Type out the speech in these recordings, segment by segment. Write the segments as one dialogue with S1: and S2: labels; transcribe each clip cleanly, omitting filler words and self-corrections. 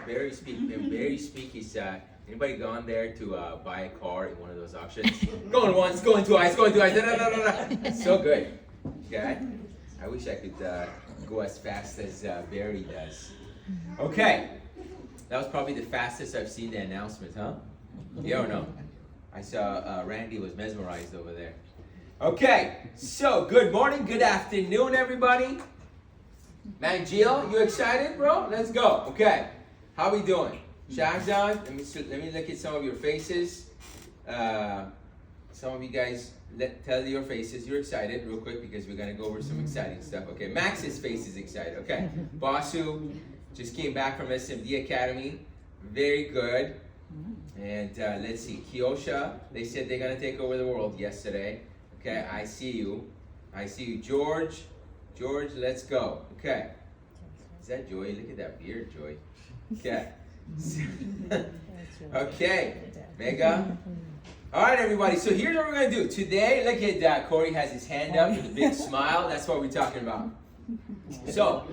S1: Barry Speak is, anybody gone there to buy a car in one of those auctions? Going once, going twice, da, da, da, da, da. So good. Okay? I wish I could go as fast as Barry does. Okay. That was probably the fastest I've seen the announcement, huh? Yeah or no? I saw Randy was mesmerized over there. Okay, so good morning, good afternoon, everybody. Man, Jill, you excited, bro? Let's go. Okay, how we doing? Shahzad, let me look at some of your faces. Some of you guys, tell your faces you're excited real quick because we're gonna go over some exciting stuff. Okay, Max's face is excited. Okay, Basu just came back from SMD Academy. Very good. And let's see, Kiosha, they said they're gonna take over the world yesterday. Okay, I see you. George, let's go. Okay. Is that Joy? Look at that beard, Joy. Okay. Okay, Mega. All right, everybody. So here's what we're gonna do today. Look at that. Corey has his hand up with a big smile. That's what we're talking about. So,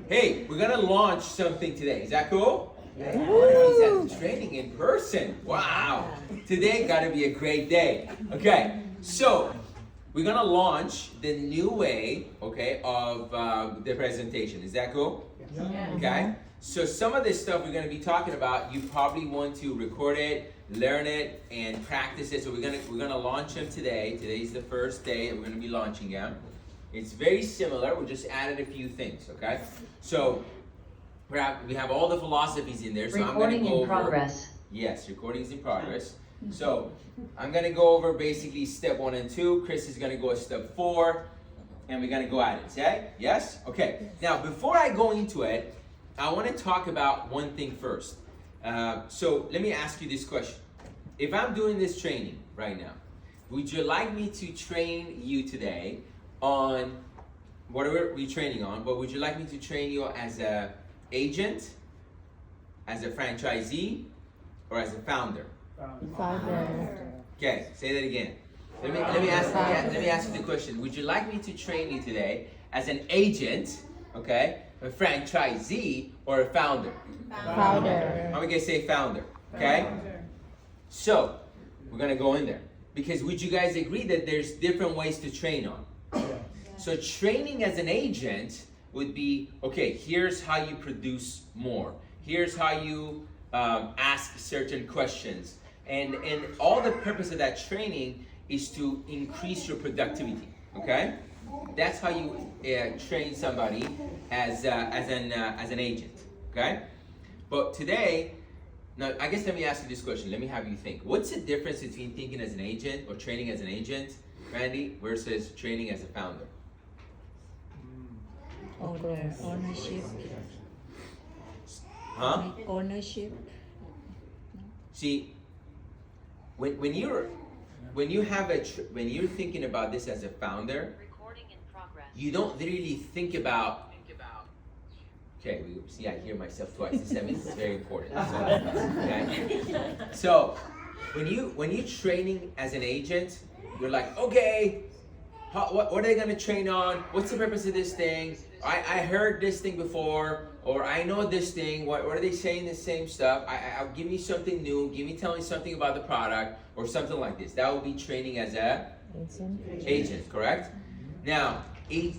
S1: hey, we're gonna launch something today. Is that cool? He's at the training in person. Wow. Today gotta be a great day. Okay, so we're gonna launch the new way, okay, of the presentation. Is that cool?
S2: Yeah.
S1: Okay. So some of this stuff we're gonna be talking about, you probably want to record it, learn it, and practice it. So we're gonna launch them today. Today's the first day that we're gonna be launching them. It's very similar. We just added a few things. Okay. So we have all the philosophies in there. So I'm going to go over. Recording in progress. Yes, recording's in progress. So I'm going to go over basically step 1 and 2. Chris is going to go at step 4, and we're going to go at it. Okay? Yes? Okay. Now, before I go into it, I want to talk about one thing first. So let me ask you this question. If I'm doing this training right now, would you like me to train you today on whatever we're training on, but would you like me to train you as a agent, as a franchisee, or as a founder?
S2: Founder.
S1: Okay, say that again. Let me ask you the question. Would you like me to train you today as an agent, okay, a franchisee, or a founder?
S2: Founder.
S1: I'm gonna say founder, okay? So we're gonna go in there because would you guys agree that there's different ways to train on? So training as an agent would be, okay, here's how you produce more. Here's how you ask certain questions. And all the purpose of that training is to increase your productivity, okay? That's how you train somebody as an agent, okay? But today, now I guess let me ask you this question. Let me have you think. What's the difference between thinking as an agent or training as an agent, Randy, versus training as a founder?
S2: Ownership.
S1: Huh?
S2: Ownership.
S1: See, when you're thinking about this as a founder, you don't really think about. Okay, see, I hear myself twice. That means it's very important. Okay? So when you're training as an agent, you're like, okay, what are they gonna train on? What's the purpose of this thing? I heard this thing before, or I know this thing. What are they saying? The same stuff. I'll give me something new. Tell me something about the product or something like this. That would be training as a agent, correct? Now,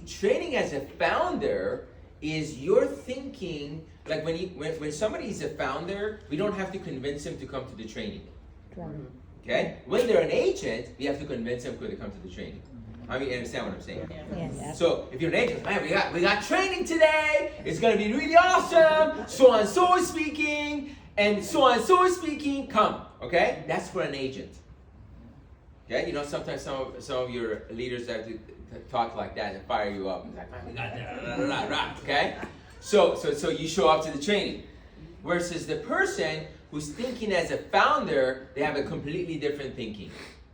S1: training as a founder is your thinking. Like when somebody is a founder, we don't have to convince them to come to the training. Okay? When they're an agent, we have to convince them to come to the training. I mean, you understand what I'm saying?
S2: Yes.
S1: So if you're an agent, man, we got training today. It's gonna be really awesome. So and so is speaking, and so is speaking. Come, okay? That's for an agent. Okay, you know sometimes some of your leaders have to talk like that and fire you up. It's like, man, we got that, okay? So you show up to the training, versus the person who's thinking as a founder, they have a completely different thinking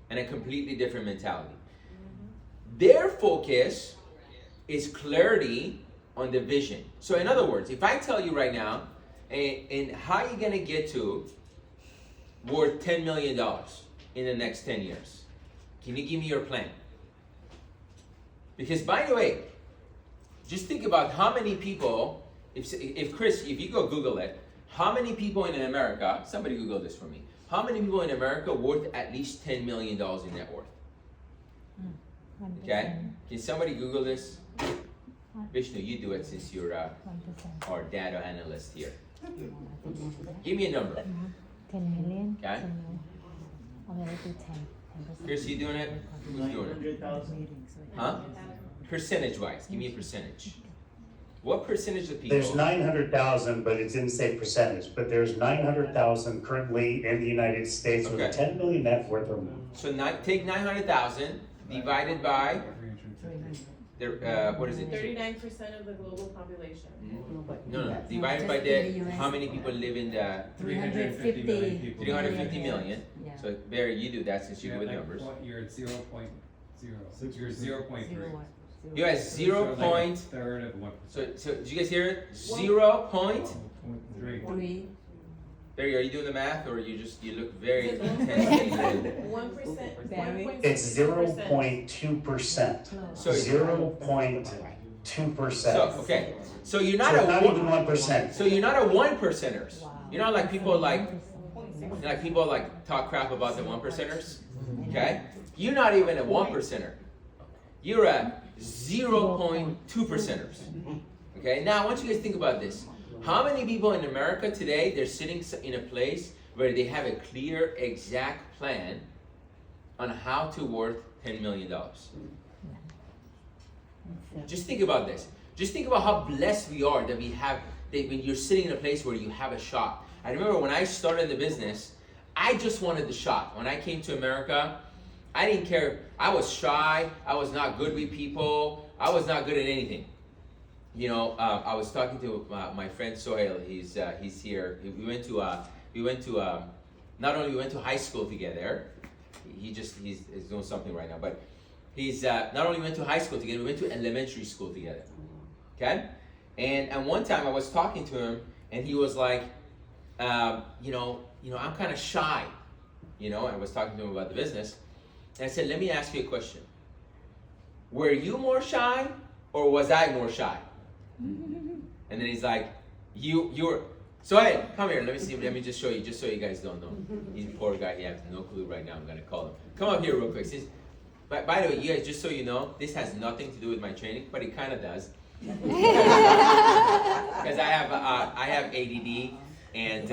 S1: and a completely different mentality. Their focus is clarity on the vision. So in other words, if I tell you right now, and how you gonna get to worth $10 million in the next 10 years, can you give me your plan? Because by the way, just think about how many people if Chris, if you go Google it, how many people in America, somebody Google this for me, how many people in America worth at least $10 million in net worth? Okay, can somebody Google this? Vishnu, you do it since you're our data analyst here. Give me a number.
S2: 10 million.
S1: Okay.
S2: I'm gonna do 10.
S1: Chris, you doing it? Who's doing it?
S3: 900,000.
S1: Huh? Percentage-wise, give me a percentage. What percentage of people?
S4: There's 900,000, but it didn't say percentage, but there's 900,000 currently in the United States with a
S1: Okay.
S4: 10 million net worth or more.
S1: So take 900,000 divided by what is it?
S5: 39% of the global population.
S1: No. Divided by how many people live in the
S2: 350 million people.
S1: 350 million.
S2: Yeah.
S1: So Barry, you do that since you're good with numbers.
S3: You're at 0.0. You're 0.3.
S1: You have 0 point.
S3: Third of 1%.
S1: So did you guys hear it? 0 point.
S3: 3.
S1: Barry, are you doing the math, or you look very
S5: Is it
S1: intense?
S5: 1%.
S2: Very.
S4: It's 0.2%.
S1: So
S4: 0.2%.
S1: okay. So you're not
S4: So
S1: a
S4: it's not
S1: one-
S4: even 1%.
S1: So you're not a 1%ers. You're not like people like talk crap about the 1%ers. Okay? You're not even a 1%er. You're a 0.2%ers. Okay? Now I want you guys to think about this. How many people in America today, they're sitting in a place where they have a clear, exact plan on how to worth $10 million? Just think about this. Just think about how blessed we are that when you're sitting in a place where you have a shot. I remember when I started the business, I just wanted the shot. When I came to America, I didn't care. I was shy. I was not good with people. I was not good at anything. You know, I was talking to my friend Sohail. He's here. We went to not only we went to high school together. He's doing something right now, but he's not only went to high school together. We went to elementary school together. Okay, and one time I was talking to him, and he was like, I'm kind of shy. And I was talking to him about the business, and I said, let me ask you a question. Were you more shy, or was I more shy? And then he's like, you were. So hey, come here. Let me just show you, just so you guys don't know. He's a poor guy. He has no clue right now. I'm gonna call him. Come up here real quick. By the way, you guys, just so you know, this has nothing to do with my training, but it kind of does. Because I have ADD, and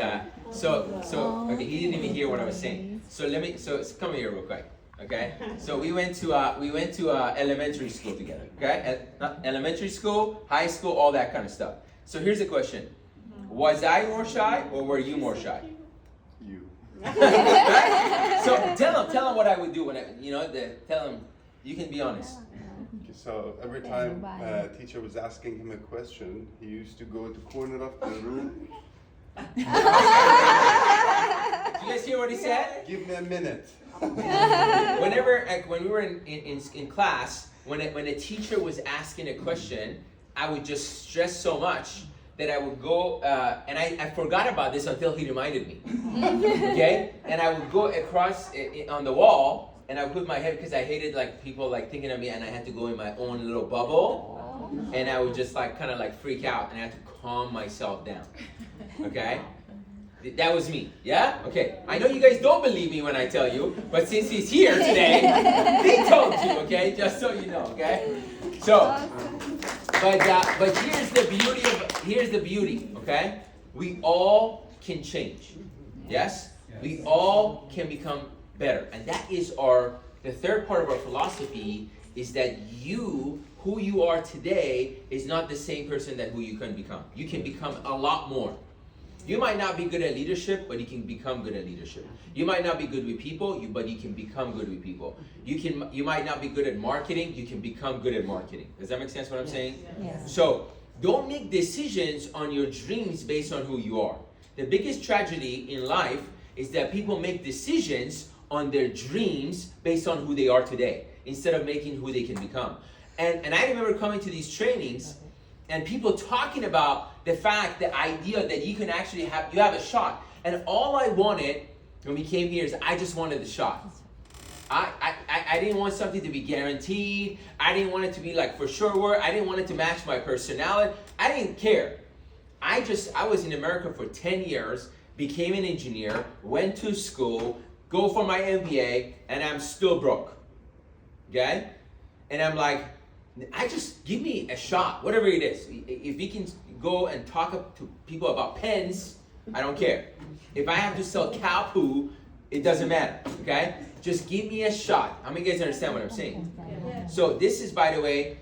S1: so okay. He didn't even hear what I was saying. So come here real quick. Okay, so we went to elementary school together. Okay, elementary school, high school, all that kind of stuff. So here's the question: was I more shy, or were you more shy?
S6: You.
S1: Right? So tell him what I would do when tell him. You can be honest.
S6: So every time a teacher was asking him a question, he used to go to corner of the room.
S1: Did you guys hear what he said?
S6: Give me a minute.
S1: When we were in class, when a teacher was asking a question, I would just stress so much that I would go, and I forgot about this until he reminded me. Okay? And I would go across on the wall, and I would put my head, because I hated people thinking of me, and I had to go in my own little bubble, and I would just kind of freak out, and I had to calm myself down. Okay? That was me, yeah? Okay, I know you guys don't believe me when I tell you, but since he's here today, he told you, okay? Just so you know, okay? So, but here's the beauty, okay? We all can change, yes? We all can become better, and that is the third part of our philosophy is that who you are today is not the same person that who you can become. You can become a lot more. You might not be good at leadership, but you can become good at leadership. You might not be good with people, but you can become good with people. You might not be good at marketing, you can become good at marketing. Does that make sense what I'm saying?
S2: Yeah.
S1: So don't make decisions on your dreams based on who you are. The biggest tragedy in life is that people make decisions on their dreams based on who they are today, instead of making who they can become. And I remember coming to these trainings and people talking about the idea that you can actually have a shot. And all I wanted when we came here is I just wanted the shot. I didn't want something to be guaranteed. I didn't want it to be for sure work. I didn't want it to match my personality. I didn't care. I was in America for 10 years, became an engineer, went to school, go for my MBA, and I'm still broke. Okay? And I'm like, I just give me a shot, whatever it is. If we can go and talk to people about pens, I don't care. If I have to sell cow poo, it doesn't matter. Okay? Just give me a shot. How many of you guys understand what I'm saying? So this is, by the way,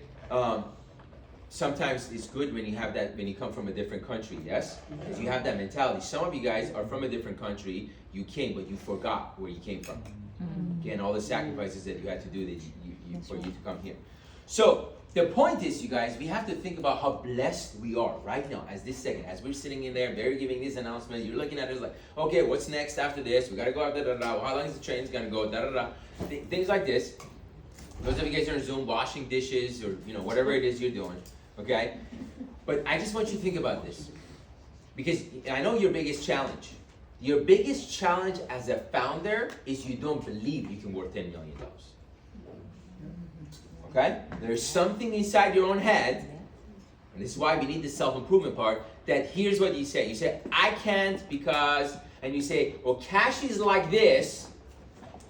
S1: sometimes it's good when you have that, when you come from a different country, yes? Because you have that mentality. Some of you guys are from a different country, you came, but you forgot where you came from. Again, all the sacrifices that you had to do for you to come here. So the point is, you guys, we have to think about how blessed we are right now, as this second, as we're sitting in there, they're giving this announcement, you're looking at it like, okay, what's next after this? We gotta go after da-da-da, how long is the train gonna go, da-da-da. Things like this. Those of you guys are on Zoom washing dishes or whatever it is you're doing, okay? But I just want you to think about this. Because I know your biggest challenge. Your biggest challenge as a founder is you don't believe you can worth $10 million. Okay? There's something inside your own head, and this is why we need the self-improvement part, that here's what you say. You say, I can't because, and you say, well, Cash is like this,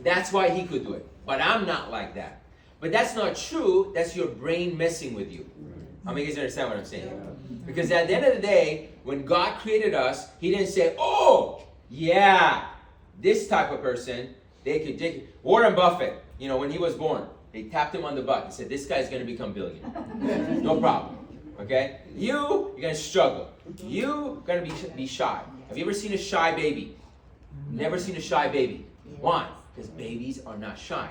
S1: that's why he could do it. But I'm not like that. But that's not true, that's your brain messing with you. How many of you guys understand what I'm saying? Because at the end of the day, when God created us, He didn't say, oh, yeah, this type of person, they could. Warren Buffett, when he was born, they tapped him on the butt and said, this guy's going to become billionaire. No problem. Okay? You're going to struggle. You're going to be shy. Have you ever seen a shy baby? Never seen a shy baby. Why? Because babies are not shy.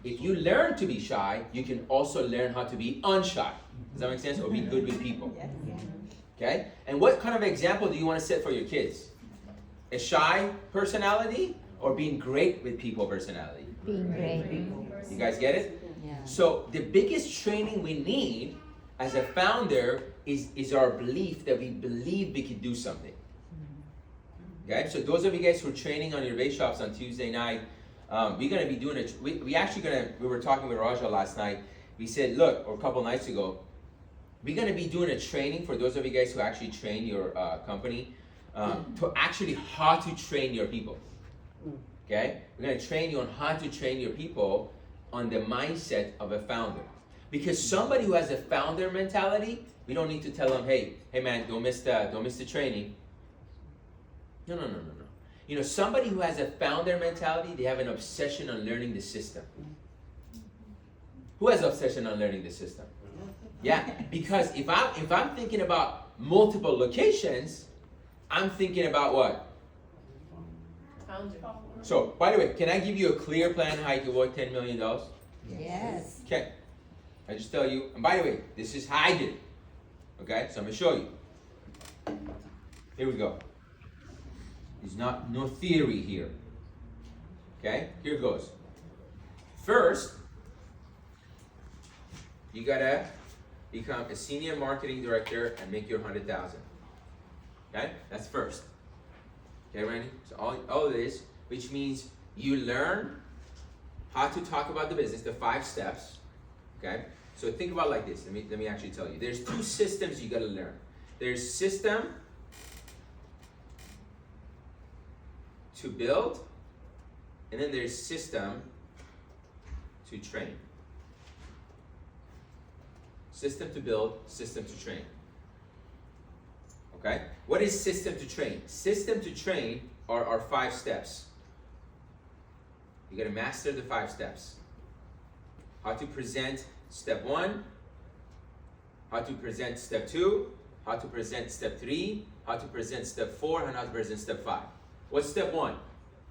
S1: If you learn to be shy, you can also learn how to be unshy. Does that make sense? Or be good with people. Okay? And what kind of example do you want to set for your kids? A shy personality or being great with people personality?
S2: Being great.
S1: You guys get it?
S2: Yeah.
S1: So the biggest training we need as a founder is our belief that we believe we can do something. Okay? So those of you guys who are training on your base shops on Tuesday night, we're going to be doing it. We were talking with Raja last night. We said, look, or a couple nights ago, we're going to be doing a training for those of you guys who actually train your company to actually how to train your people. Okay? We're going to train you on how to train your people on the mindset of a founder. Because somebody who has a founder mentality, we don't need to tell them, hey man, don't miss the training. No. Somebody who has a founder mentality, they have an obsession on learning the system. Who has obsession on learning the system? Yeah, because if I'm thinking about multiple locations, I'm thinking about what?
S5: Founder.
S1: So, by the way, can I give you a clear plan how you can work $10 million?
S2: Yes.
S1: Okay. I just tell you, and by the way, this is how I did it. Okay, so I'm gonna show you. Here we go. There's no theory here. Okay, here it goes. First, you gotta become a senior marketing director and make your 100,000. Okay, that's first. Okay, Randy. So all it is, which means you learn how to talk about the business, the 5 steps. Okay, so think about it like this. Let me actually tell you. There's 2 systems you gotta learn. There's system to build, and then there's system to train. System to build, system to train. Okay? What is system to train? System to train are our 5 steps. You gotta master the 5 steps. How to present step 1, how to present step 2, how to present step 3, how to present step 4, and how to present step 5. What's step 1?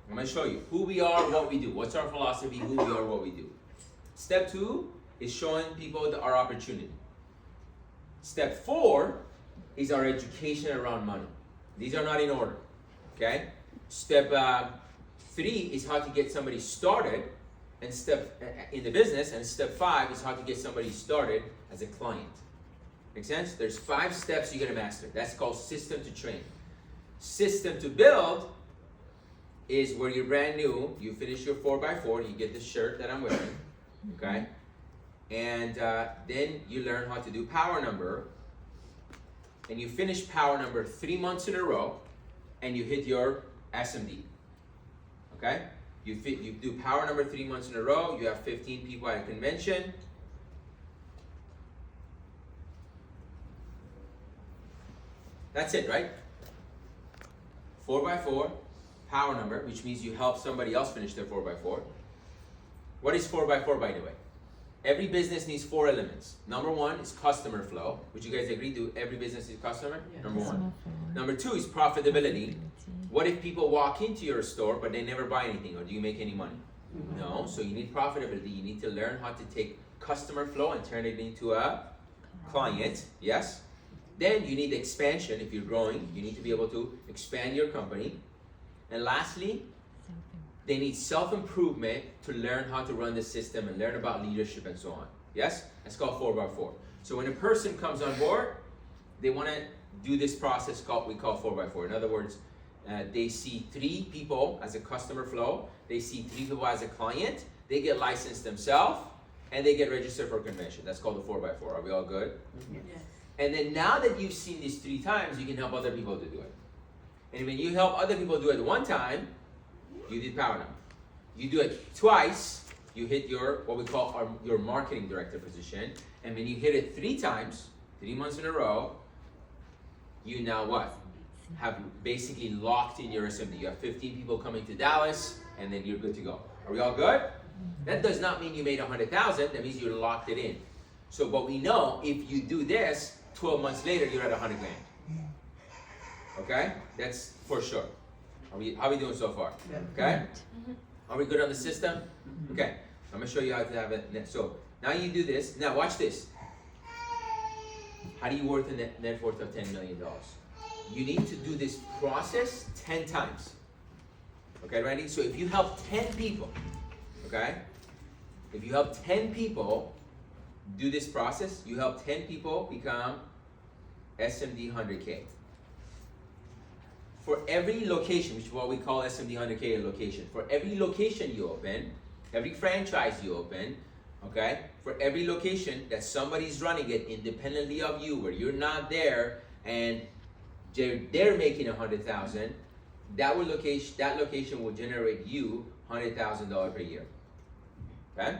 S1: I'm going to show you who we are, what we do. What's our philosophy, who we are, what we do. Step 2 is showing people our opportunity. Step 4 is our education around money. These are not in order, okay? Step 3 is how to get somebody started and in the business, and step 5 is how to get somebody started as a client. Make sense? There's 5 steps you got to master. That's called system to train. System to build is where you're brand new, you finish your 4x4, you get the shirt that I'm wearing, okay? And then you learn how to do power number, and you finish power number 3 months in a row, and you hit your SMD. Okay? You do power number 3 months in a row, you have 15 people at a convention. That's it, right? 4x4, power number, which means you help somebody else finish their 4x4. What is 4x4, by the way? Every business needs 4 elements. Number 1 is customer flow. Would you guys agree to every business is customer?
S5: Yes.
S1: Number 1. Number 2 is profitability. What if people walk into your store but they never buy anything, or do you make any money? No, so you need profitability. You need to learn how to take customer flow and turn it into a client, yes? Then you need expansion. If you're growing, you need to be able to expand your company. And lastly, they need self-improvement to learn how to run the system and learn about leadership and so on. Yes? That's called 4x4. So when a person comes on board, they want to do this process we call 4x4. In other words, they see 3 people as a customer flow, they see 3 people as a client, they get licensed themselves, and they get registered for convention. That's called the 4x4. Are we all good?
S5: Yes.
S1: And then now that you've seen these 3 times, you can help other people to do it. And when you help other people do it 1 time, you did power number. You do it twice, you hit your, what we call your marketing director position. And when you hit it 3 times, 3 months in a row, you now what? Have basically locked in your SMD. You have 15 people coming to Dallas, and then you're good to go. Are we all good? That does not mean you made 100,000. That means you locked it in. So, but we know if you do this, 12 months later, you're at 100 grand. Okay? That's for sure. How are we doing so far? Okay? Are we good on the system? Okay. I'm gonna show you how to have it. So now you do this. Now watch this. How do you worth a net worth of $10 million? You need to do this process 10 times. Okay, ready? So if you help 10 people, okay? If you help 10 people do this process, you help 10 people become SMD 100K. For every location, which is what we call SMD 100K a location, for every location you open, every franchise you open, okay? For every location that somebody's running it independently of you, where you're not there, and they're making 100,000, that location will generate you $100,000 per year. Okay?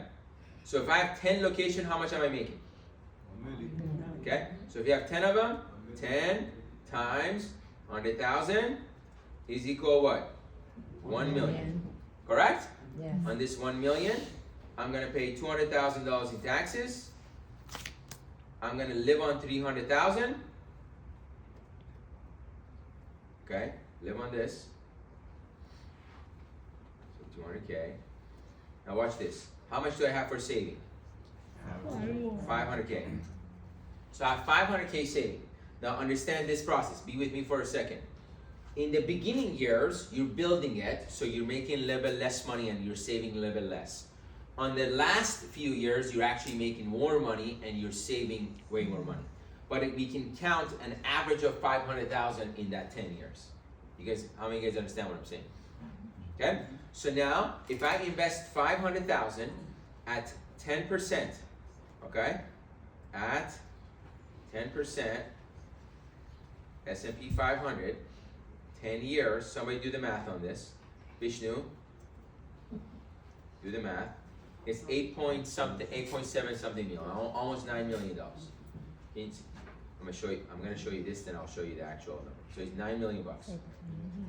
S1: So if I have 10 locations, how much am I making? Okay? So if you have 10 of them, 10 times 100,000 is equal what? 1 million. Correct?
S2: Yes.
S1: On this 1 million, I'm gonna pay $200,000 in taxes. I'm gonna live on 300,000. Okay, live on this. So 200K. Now watch this. How much do I have for saving? 500K. So I have 500K saving. Now understand this process. Be with me for a second. In the beginning years, you're building it, so you're making a little bit less money and you're saving a little bit less. On the last few years, you're actually making more money and you're saving way more money. But we can count an average of 500,000 in that 10 years. You guys, how many of you guys understand what I'm saying? Okay? So now, if I invest 500,000 at 10%, okay? At 10%, S&P 500, 10 years, somebody do the math on this. Vishnu, do the math. It's 8.7 something million, almost $9 million. I'm gonna show you this, then I'll show you the actual number. So it's $9 million.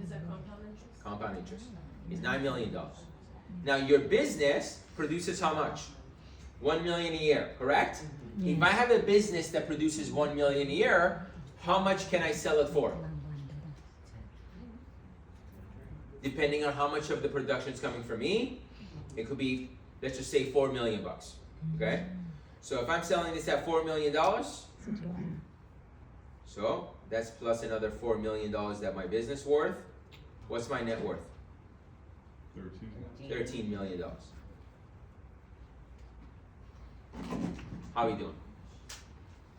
S5: Is that compound interest?
S1: Compound interest. It's $9 million. Now your business produces how much? 1 million a year, correct? If I have a business that produces 1 million a year, how much can I sell it for? Depending on how much of the production is coming from me, it could be, let's just say $4 million. Okay? So if I'm selling this at $4 million, so that's plus another $4 million that my business worth. What's my net worth? 13 million dollars. How are we doing?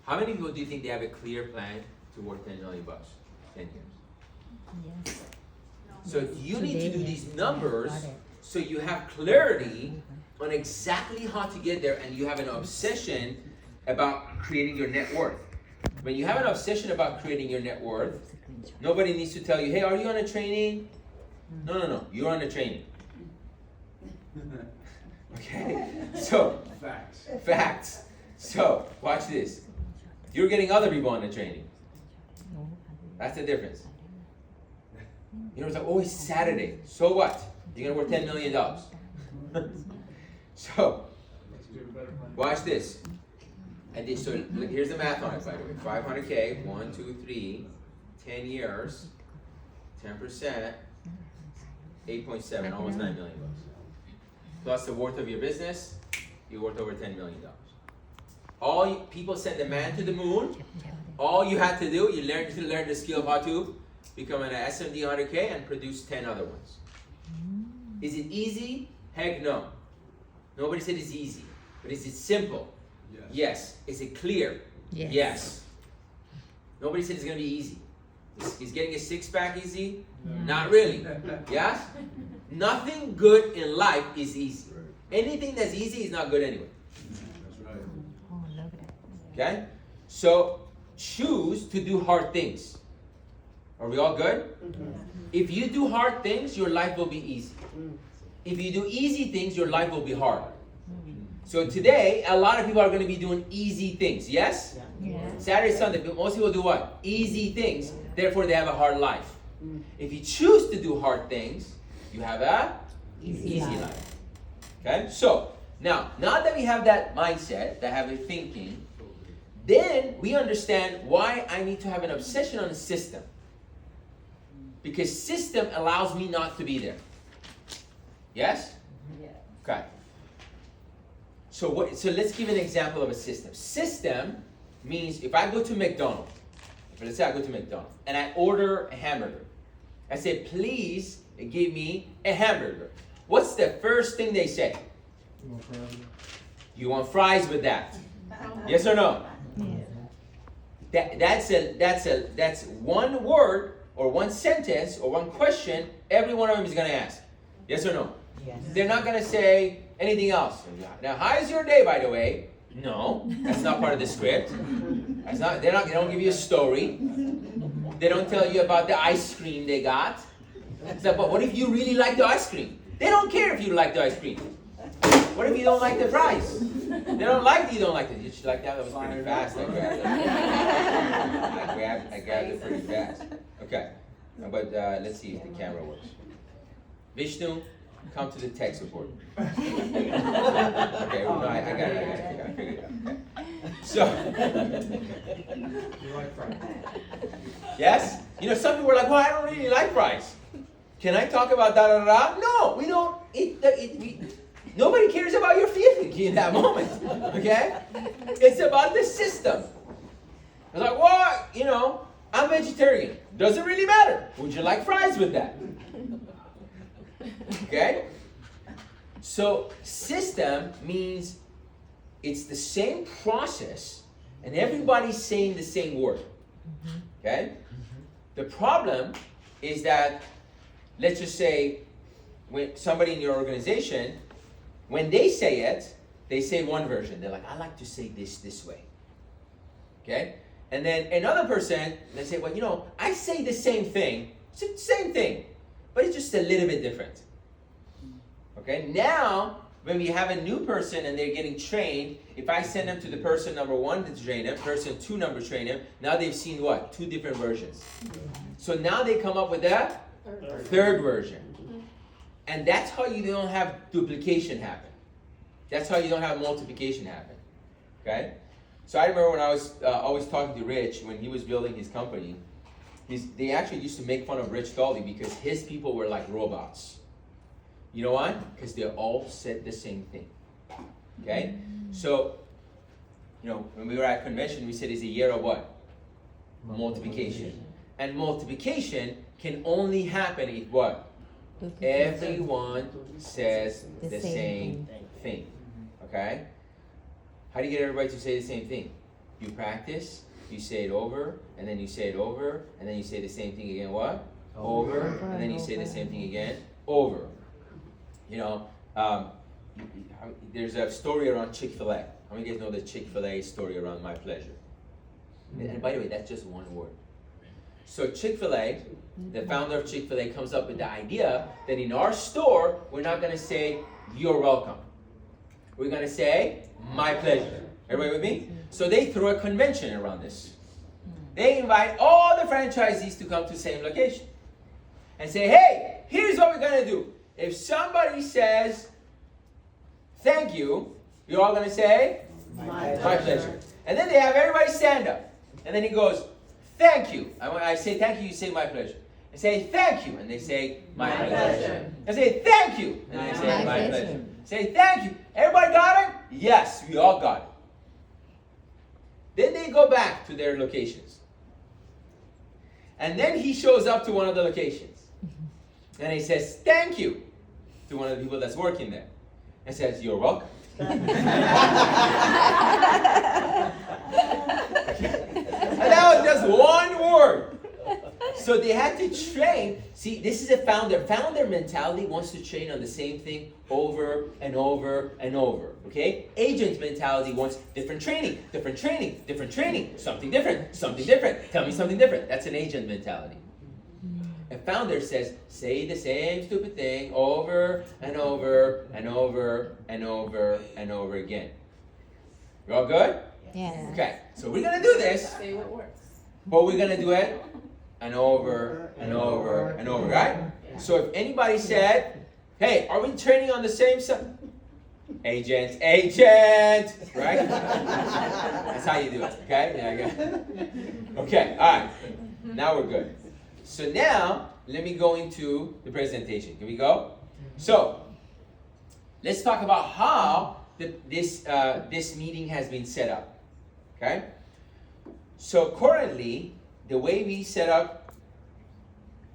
S1: How many people do you think they have a clear plan to worth 10 million bucks? 10 years.
S2: Yes.
S1: So you need to do these numbers
S2: Got it.
S1: so you have clarity on exactly how to get there, and you have an obsession about creating your net worth. when you have an obsession about creating your net worth, nobody needs to tell you, hey, are you on a training? No, you're on a training. Okay? So, facts. So, watch this. You're getting other people on the training. That's the difference. You know, it's like, oh, it's Saturday. So what? You're gonna work $10 million. So, watch this. And this, so look, here's the math on it, by the way. 500K, 1, 2, 3, 10 years, 10%, 8.7, almost $9 million. Plus the worth of your business, you're worth over $10 million. People send a man to the moon. All you had to do, you learn the skill of how to become an SMD 100K and produce 10 other ones. Is it easy? Heck no. Nobody said it's easy. But is it simple? Yes. Is it clear? Yes. Nobody said it's going to be easy. Is getting a six-pack easy? No. Not really. Yes? Nothing good in life is easy. Anything that's easy is not good anyway. Okay? So, choose to do hard things. Are we all good? If you do hard things, your life will be easy. If you do easy things, your life will be hard. So today, a lot of people are going to be doing easy things. Yes? Saturday, Sunday, but most people do what? Easy things. Therefore, they have a hard life. If you choose to do hard things, you have a easy life. Okay? So, now that we have that mindset, that have a thinking, then we understand why I need to have an obsession on a system. Because system allows me not to be there. Yes? Okay. So let's give an example of a system. System means if I go to McDonald's, let's say I go to McDonald's and I order a hamburger. I say, please give me a hamburger. What's the first thing they say? You want fries with that? Yes or no? That's one word or one sentence or one question every one of them is going to ask. Yes or no? Yes. They're not going to say anything else. Now, how's your day, by the way? No, that's not part of the script. They don't give you a story. They don't tell you about the ice cream they got. So, but what if you really like the ice cream? They don't care if you like the ice cream. What if you don't like the fries? They don't like it, you don't like it. Did you like that? That was pretty fast. I grabbed it pretty fast. Okay, but let's see if the camera works. Vishnu, come to the tech support. Okay, well, no, I got it. I figured it out. Okay. So,
S3: You like fries?
S1: yes? You know, some people are like, well, I don't really like fries. Can I talk about da-da-da? No, we don't. Nobody cares about your feelings in that moment, okay? It's about the system. It's like, well, you know, I'm vegetarian. Doesn't really matter. Would you like fries with that? Okay? So, system means it's the same process and everybody's saying the same word. Okay? The problem is that, let's just say, when somebody in your organization, when they say it, they say one version. They're like, I like to say this way. Okay? And then another person, they say, well, you know, I say the same thing. It's the same thing, but it's just a little bit different. Okay? Now, when we have a new person and they're getting trained, if I send them to the person number 1 to train them, person 2 number train them, now they've seen what? 2 different versions. So now they come up with a third version. And that's how you don't have duplication happen. That's how you don't have multiplication happen. Okay? So I remember when I was always talking to Rich, when he was building his company, they actually used to make fun of Rich Daldy because his people were like robots. You know why? Because they all said the same thing. Okay? So, you know, when we were at convention, we said it's a year of what? Multiplication. And multiplication can only happen if what? Everyone says the same thing. Okay? How do you get everybody to say the same thing? You practice, you say it over, and then you say it over, and then you say the same thing again, what? Over, and then you say the same thing again, over. You know, there's a story around Chick-fil-A. How many of you guys know the Chick-fil-A story around My Pleasure? And by the way, that's just one word. So Chick-fil-A, the founder of Chick-fil-A comes up with the idea that in our store, we're not gonna say, you're welcome. We're gonna say, my pleasure. Everybody with me? So they throw a convention around this. They invite all the franchisees to come to the same location. And say, hey, here's what we're gonna do. If somebody says, thank you, you're all gonna say, my pleasure. And then they have everybody stand up. And then he goes, thank you. I say thank you, you say my pleasure. I say thank you, and they say my pleasure. I say thank you, and they say my pleasure. Say thank you. Everybody got it? Yes, we all got it. Then they go back to their locations. And then he shows up to one of the locations. And he says thank you to one of the people that's working there. And says, you're welcome. And that was just one word. So they had to train. See, this is a founder. Founder mentality wants to train on the same thing over and over and over. Okay? Agent mentality wants different training, different training, different training, something different, something different. Tell me something different. That's an agent mentality. A founder says, say the same stupid thing over and over and over and over and over again. You all good?
S2: Yes.
S1: Okay, so we're gonna do this,
S5: Say what works.
S1: but we're gonna do it and over and over and over, right? So if anybody said, hey, are we training on the same stuff? Agent, right? That's how you do it, okay? Yeah, okay, all right. Now we're good. So now, let me go into the presentation. Can we go? So, let's talk about how this meeting has been set up. Okay? So currently, the way we set up,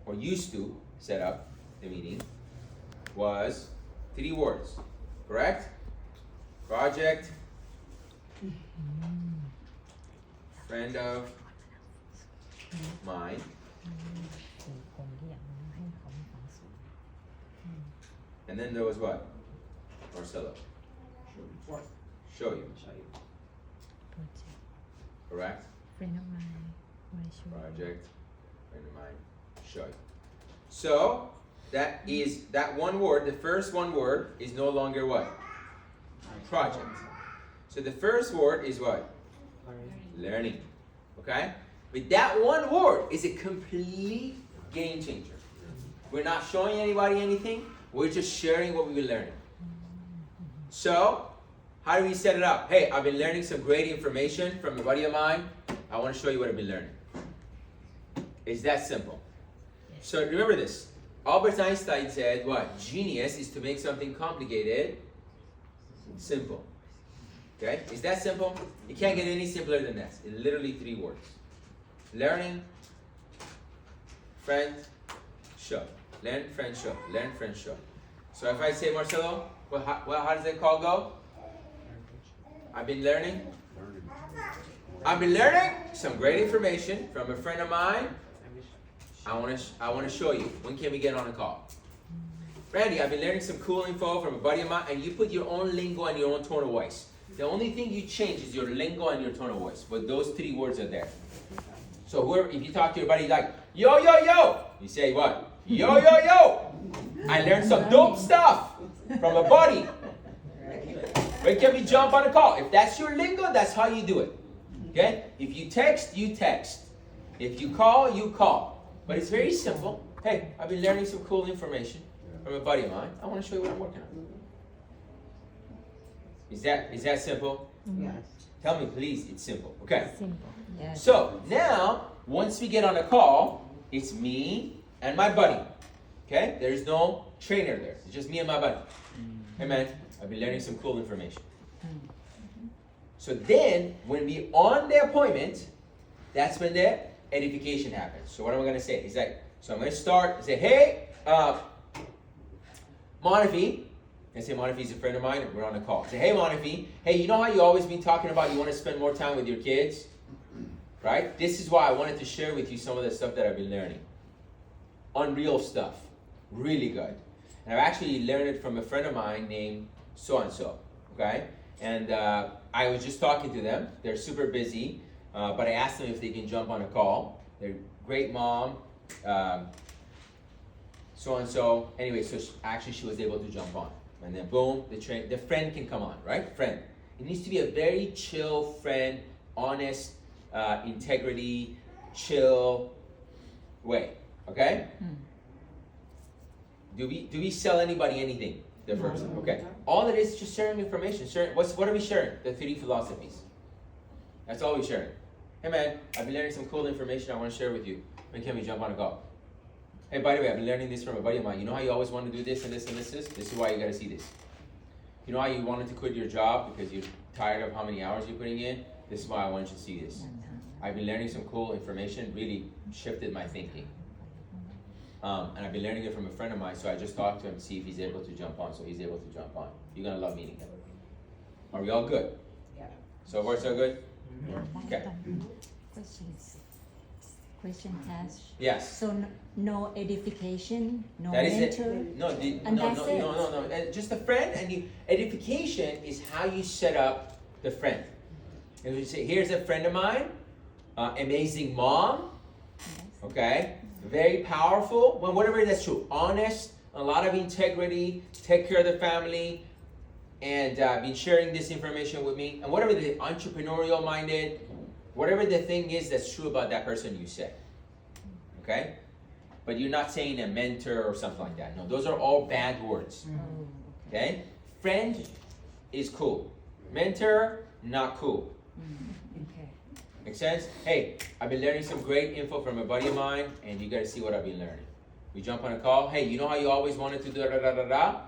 S1: or used to set up the meeting, was 3 words. Correct? Project, friend of mine, and then there was what? Marcelo. Show you. Correct?
S2: Friend of mine.
S1: Project, friend of mine, show you. So, that one word, the first one word is no longer what? Project. So the first word is what? Learning. Okay? But that one word is a complete game changer. We're not showing anybody anything. We're just sharing what we've been learning. So, how do we set it up? Hey, I've been learning some great information from a buddy of mine. I want to show you what I've been learning. It's that simple. So remember this. Albert Einstein said what? Genius is to make something complicated simple. Okay? Is that simple? You can't get any simpler than that. It's literally 3 words. Learning, friend, show. Learn, friend, show. Learn, friend, show. So if I say, Marcelo, how does that call go? I've been learning. I've been learning some great information from a friend of mine. I want to show you. When can we get on a call? Randy, I've been learning some cool info from a buddy of mine, and you put your own lingo and your own tone of voice. The only thing you change is your lingo and your tone of voice, but those 3 words are there. So if you talk to your buddy like, yo, yo, yo, you say what? Yo, yo, yo, I learned some dope stuff from a buddy. When can we jump on a call? If that's your lingo, that's how you do it. Okay? If you text, you text. If you call, you call. But it's very simple. Hey, I've been learning some cool information from a buddy of mine. I want to show you what I'm working on. Is that simple?
S2: Yes.
S1: Tell me, please, it's simple. Okay.
S2: Simple. Yes.
S1: So now, once we get on a call, it's me and my buddy. Okay? There's no trainer there. It's just me and my buddy. Hey man, I've been learning some cool information. So then, when we're on the appointment, that's when the edification happens. So what am I going to say? Is that, so I'm going to start and say, hey, Monafi. I say Monafi's a friend of mine, and we're on a call. Say, hey Monafi, hey, you know how you always been talking about you want to spend more time with your kids? Right? This is why I wanted to share with you some of the stuff that I've been learning. Unreal stuff. Really good. And I've actually learned it from a friend of mine named so-and-so. Okay? And I was just talking to them. They're super busy. but I asked them if they can jump on a call. They're a great mom, so and so. Anyway, so she was able to jump on, and then boom, the friend can come on, right? Friend. It needs to be a very chill friend, honest, integrity, chill way. Okay? Do we sell anybody anything? The first, okay. All it is just sharing information. What are we sharing? The 3 philosophies. That's all we're sharing. Hey man, I've been learning some cool information I want to share with you. When can we jump on a call? Hey, by the way, I've been learning this from a buddy of mine. You know how you always want to do this and this and this is? This is why you gotta see this. You know how you wanted to quit your job because you're tired of how many hours you're putting in? This is why I want you to see this. I've been learning some cool information, really shifted my thinking. And I've been learning it from a friend of mine, so I just talked to him to see if he's able to jump on, so he's able to jump on. You're gonna love meeting him. Are we all good?
S5: Yeah.
S1: So far, so good? Okay.
S2: Question asked.
S1: Yes.
S2: So no edification, no
S1: That is
S2: mentor.
S1: it. No,
S2: And that's it.
S1: no. Just a friend, and edification is how you set up the friend. And you say, here's a friend of mine, amazing mom, okay, very powerful. Well, whatever that's true, honest, a lot of integrity, take care of the family, and been sharing this information with me. And whatever the entrepreneurial minded, whatever the thing is that's true about that person, you say, okay. But you're not saying a mentor or something like that. No, those are all bad words. Okay? Friend is cool. Mentor, not cool.
S2: Okay.
S1: Make sense? Hey, I've been learning some great info from a buddy of mine, and you gotta see what I've been learning. We jump on a call. Hey, you know how you always wanted to do da da da da?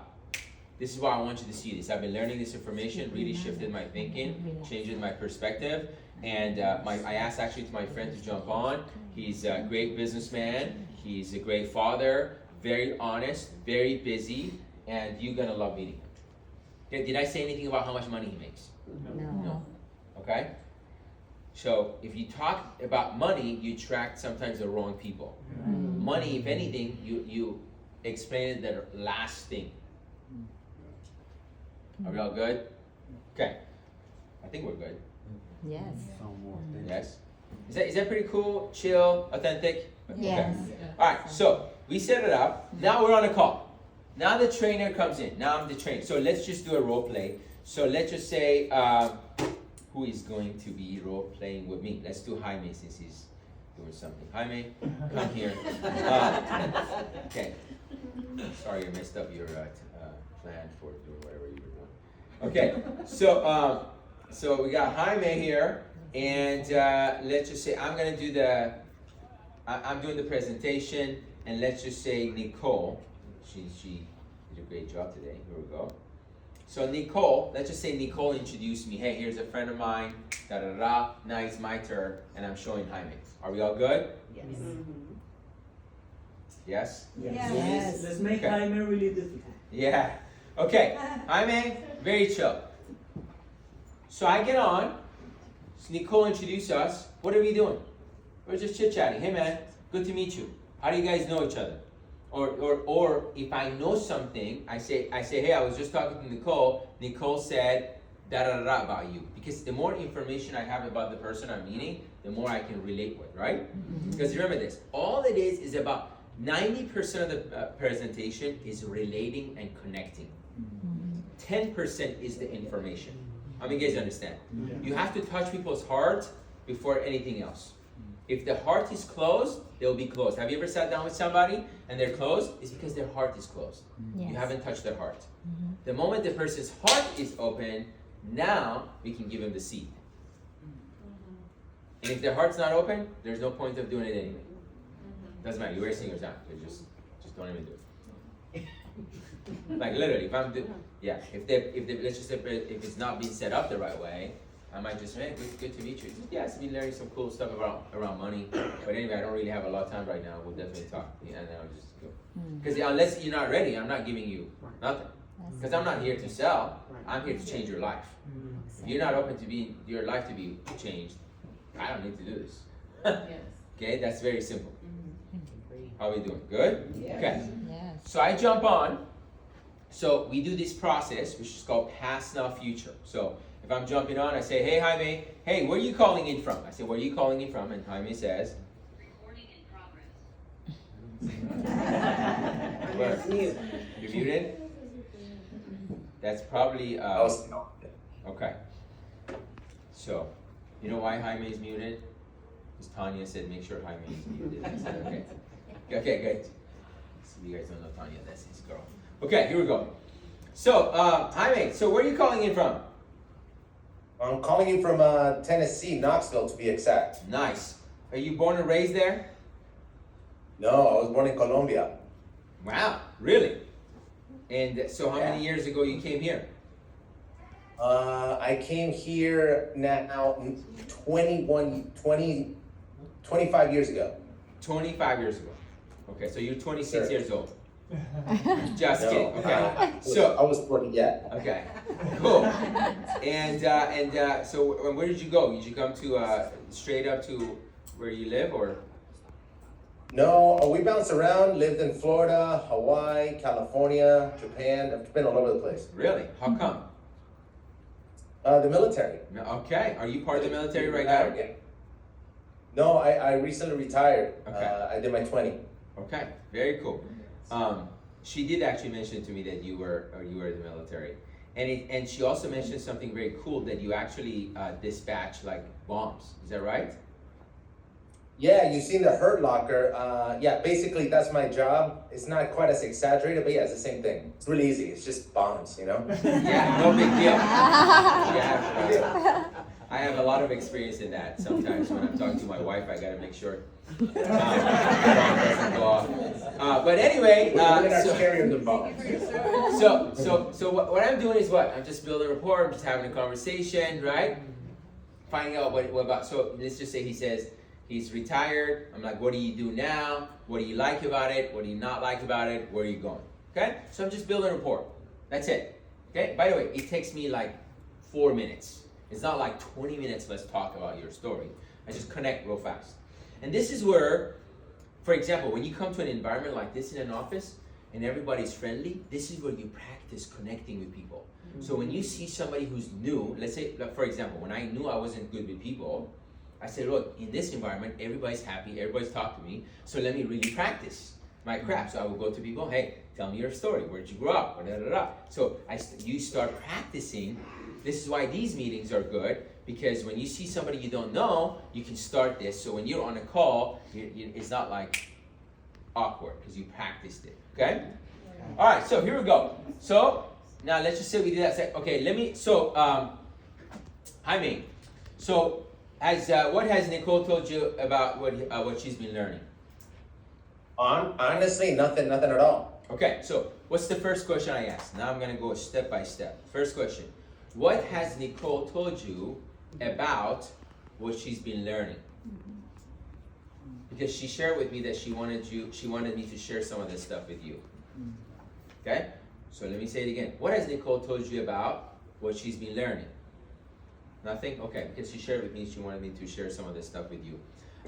S1: This is why I want you to see this. I've been learning this information, really shifted my thinking, changing my perspective. And I asked actually to my friend to jump on. He's a great businessman. He's a great father, very honest, very busy, and you're gonna love meeting him. Okay, did I say anything about how much money he makes?
S2: No.
S1: Okay? So if you talk about money, you attract sometimes the wrong people. Money, if anything, you explain it the last thing. Are we all good? Okay. I think we're good.
S2: Yes.
S1: Yes? Is that pretty cool, chill, authentic?
S2: Yes.
S1: Okay. Alright, so we set it up. Now we're on a call. Now the trainer comes in. Now I'm the trainer. So let's just do a role play. So let's just say, who is going to be role playing with me? Let's do Jaime since he's doing something. Jaime, come here. Okay. Sorry, I messed up your plan for doing whatever you were doing. Okay, so we got Jaime here, and let's just say I'm gonna do I'm doing the presentation, and let's just say Nicole, she did a great job today. Here we go. So Nicole, let's just say Nicole introduced me. Hey, here's a friend of mine. Da da da. Now it's my turn, and I'm showing Jaime. Are we all good?
S5: Yes.
S1: Yes.
S2: Yes.
S7: Let's make
S1: Okay.
S7: Jaime really difficult.
S1: Yeah. Okay. Jaime, very chill. So I get on. So Nicole introduced us. What are we doing? We're just chit chatting. Hey man, good to meet you. How do you guys know each other? Or if I know something, I say, hey, I was just talking to Nicole. Nicole said da da da about you. Because the more information I have about the person I'm meeting, the more I can relate with, right? Because remember this, all it is about 90% of the presentation is relating and connecting. 10% is the information. How many guys understand? You have to touch people's heart before anything else. If the heart is closed, they'll be closed. Have you ever sat down with somebody and they're closed? It's because their heart is closed.
S2: Yes.
S1: You haven't touched their heart. The moment the person's heart is open, now we can give them the seed. And if their heart's not open, there's no point of doing it anyway. Doesn't matter. You're wasting your time. You just don't even do it. Like literally, if I'm if let's just say if it's not being set up the right way, I might just say, hey, good to meet you. Yes, I've been learning some cool stuff around money. But anyway, I don't really have a lot of time right now. We'll definitely talk. Yeah, and then I'll just go. Because unless you're not ready, I'm not giving you nothing. Because I'm not here to sell. I'm here to change your life. If you're not open to your life to be changed, I don't need to do this.
S5: Yes.
S1: Okay, that's very simple. How are we doing? Good?
S5: Yes.
S1: Okay.
S2: Yes.
S1: So I jump on. So we do this process, which is called past, now, future. So If I'm jumping on, I say, hey Jaime, hey, where are you calling in from? I say, where are you calling in from? And Jaime says,
S7: Recording in progress.
S1: where? You're muted? That's probably, okay. So, you know why Jaime is muted? Because Tanya said, make sure Jaime is muted. I said, okay. Okay, good. So you guys don't know Tanya, that's his girl. Okay, here we go. So, Jaime, so where are you calling in from?
S8: I'm calling you from Tennessee, Knoxville to be exact.
S1: Nice. Are you born and raised there?
S8: No, I was born in Colombia.
S1: Wow, really? And so how many
S8: Yeah.
S1: years ago you came here?
S8: I came here now 25 years ago.
S1: 25 years ago. Okay, so you're 26
S8: Sure.
S1: years old. Just
S8: No,
S1: kidding. Okay.
S8: I
S1: So,
S8: was 40 yet.
S1: okay, cool. And so where did you go? Did you come to straight up to where you live, or?
S8: No, we bounced around, lived in Florida, Hawaii, California, Japan. I've been all over the place.
S1: Really? How come?
S8: The military.
S1: No, okay. Are you part of the military right now?
S8: Yeah. No, I recently retired.
S1: Okay.
S8: I did my 20.
S1: Okay, very cool. She did actually mention to me that you were in the military, and she also mentioned something very cool, that you actually dispatch like bombs. Is that right?
S8: Yeah, you've seen the Hurt Locker. Yeah, basically that's my job. It's not quite as exaggerated, but yeah, it's the same thing. It's really easy. It's just bombs, you know?
S1: Yeah, no big deal. Yeah, I have a lot of experience in that. Sometimes when I'm talking to my wife, I gotta make sure the bomb doesn't go off. But anyway,
S8: We're not carrying the bombs.
S1: so what I'm doing is what? I'm just building rapport. I'm just having a conversation, right? Finding out what about. So let's just say he says he's retired. I'm like, what do you do now? What do you like about it? What do you not like about it? Where are you going? Okay? So I'm just building rapport. That's it. Okay? By the way, it takes me like 4 minutes. It's not like 20 minutes, let's talk about your story. I just connect real fast. And this is where, for example, when you come to an environment like this in an office and everybody's friendly, this is where you practice connecting with people. So when you see somebody who's new, let's say, like for example, when I knew I wasn't good with people, I said, look, in this environment, everybody's happy, everybody's talking to me, so let me really practice my craft. So I would go to people, hey, tell me your story, where'd you grow up, da, da, da. So you start practicing. This is why these meetings are good, because when you see somebody you don't know, you can start this. So when you're on a call, it's not like awkward, because you practiced it, okay? All right, so here we go. So now let's just say we did that. Okay, Jaime, so what has Nicole told you about what she's been learning?
S8: Honestly, nothing at all.
S1: Okay, so what's the first question I asked? Now I'm gonna go step by step. First question, what has Nicole told you about what she's been learning? Because she shared with me that she wanted me to share some of this stuff with you. Okay, so let me say it again. What has Nicole told you about what she's been learning? Nothing? Okay, because she shared with me, she wanted me to share some of this stuff with you.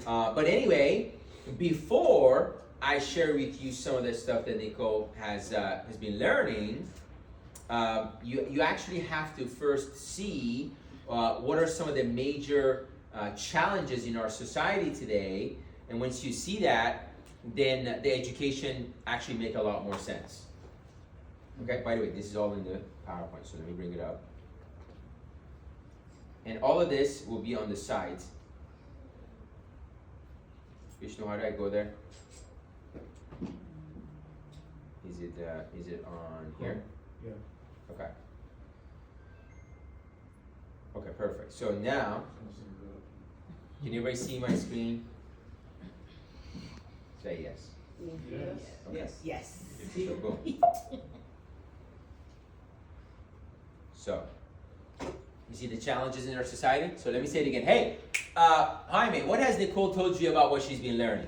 S1: But anyway, before I share with you some of the stuff that Nicole has been learning, you actually have to first see what are some of the major challenges in our society today, and once you see that, then the education actually make a lot more sense. Okay, by the way, this is all in the PowerPoint, so let me bring it up. And all of this will be on the sides. Vishnu, how do I go there? Is it on here?
S3: Yeah.
S1: Okay. Okay, perfect. So now, can everybody see my screen? Say yes. Okay.
S2: Yes.
S1: So boom. So, you see the challenges in our society? So let me say it again. Hey, Jaime, what has Nicole told you about what she's been learning?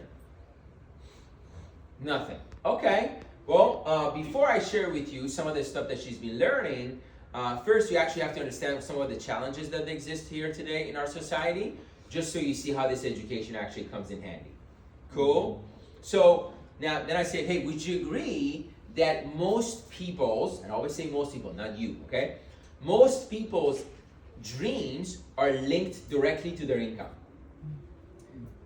S1: Nothing. Okay. Well, before I share with you some of the stuff that she's been learning, first you actually have to understand some of the challenges that exist here today in our society, just so you see how this education actually comes in handy. Cool? So, now, then I say, hey, would you agree that most people's, and I always say most people, not you, okay? Most people's dreams are linked directly to their income.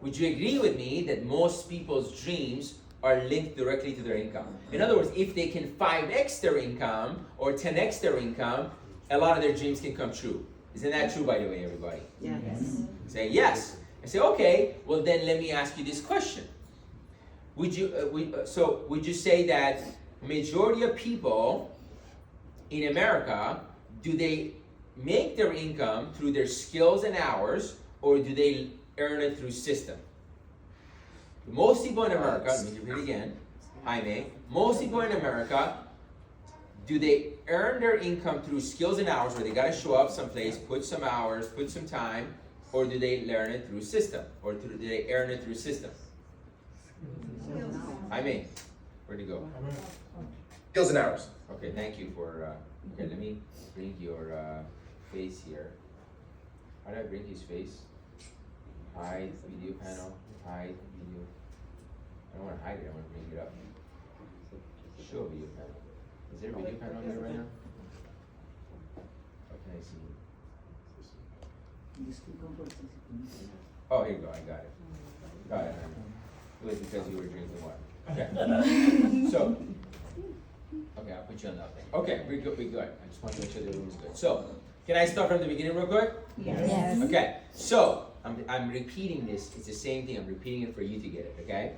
S1: Would you agree with me that most people's dreams are linked directly to their income? In other words, if they can 5x their income or 10x their income, a lot of their dreams can come true. Isn't that true, by the way, everybody?
S2: Yes.
S1: Say yes. I say, okay, well then let me ask you this question. Would you would you say that majority of people in America, do they make their income through their skills and hours, or do they earn it through system? Most people in America, let me repeat again, Jaime, most people in America, do they earn their income through skills and hours, where they gotta show up someplace, put some hours, put some time, or do they learn it through system? Or do they earn it through system? Jaime, where'd you go?
S8: Skills and hours.
S1: Okay, thank you for, okay, let me bring your face here. How do I bring his face? Hide video panel, hide video. I don't wanna hide it, I wanna bring it up. Show video panel. Is there a video panel there right now? What can I see? Oh, here you go, I got it. Got it. It was because you were drinking water. Okay. So, okay, I'll put you on that thing. Okay, we're good, we're good. I just want to make sure the room is good. So, can I start from the beginning real quick?
S2: Yes.
S1: Okay, so, I'm repeating this. It's the same thing. I'm repeating it for you to get it, okay?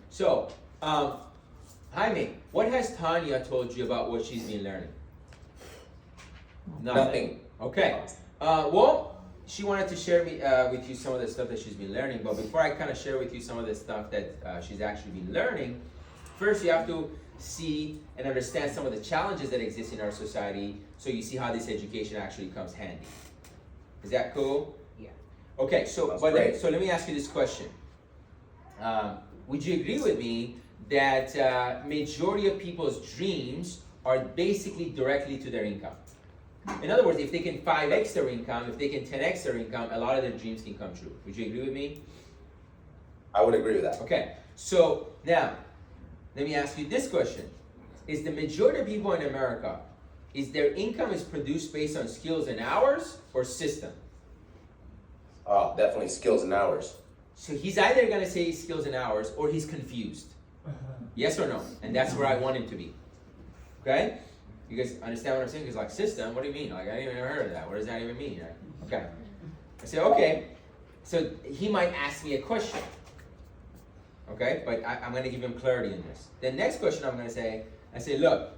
S1: So, Jaime, what has Tanya told you about what she's been learning?
S8: Nothing.
S1: Okay. Well, she wanted to share with you some of the stuff that she's been learning, but before I kind of share with you some of the stuff that she's actually been learning, first you have to see and understand some of the challenges that exist in our society, so you see how this education actually comes handy. Is that cool?
S2: Yeah.
S1: Okay, so
S8: That's great.
S1: so let me ask you this question. Would you agree with me that majority of people's dreams are basically directly to their income? In other words, if they can 5x their income, if they can 10x their income, a lot of their dreams can come true. Would you agree with me?
S8: I would agree with that.
S1: Okay, so now, let me ask you this question. Is the majority of people in America, is their income is produced based on skills and hours or system?
S8: Oh, definitely skills and hours.
S1: So he's either gonna say skills and hours or he's confused. Yes or no? And that's where I want him to be. Okay? You guys understand what I'm saying? Because like system, what do you mean? Like I didn't even heard of that. What does that even mean? Like, okay. I say, okay. So he might ask me a question. Okay? But I'm gonna give him clarity in this. The next question I'm gonna say, I say, look,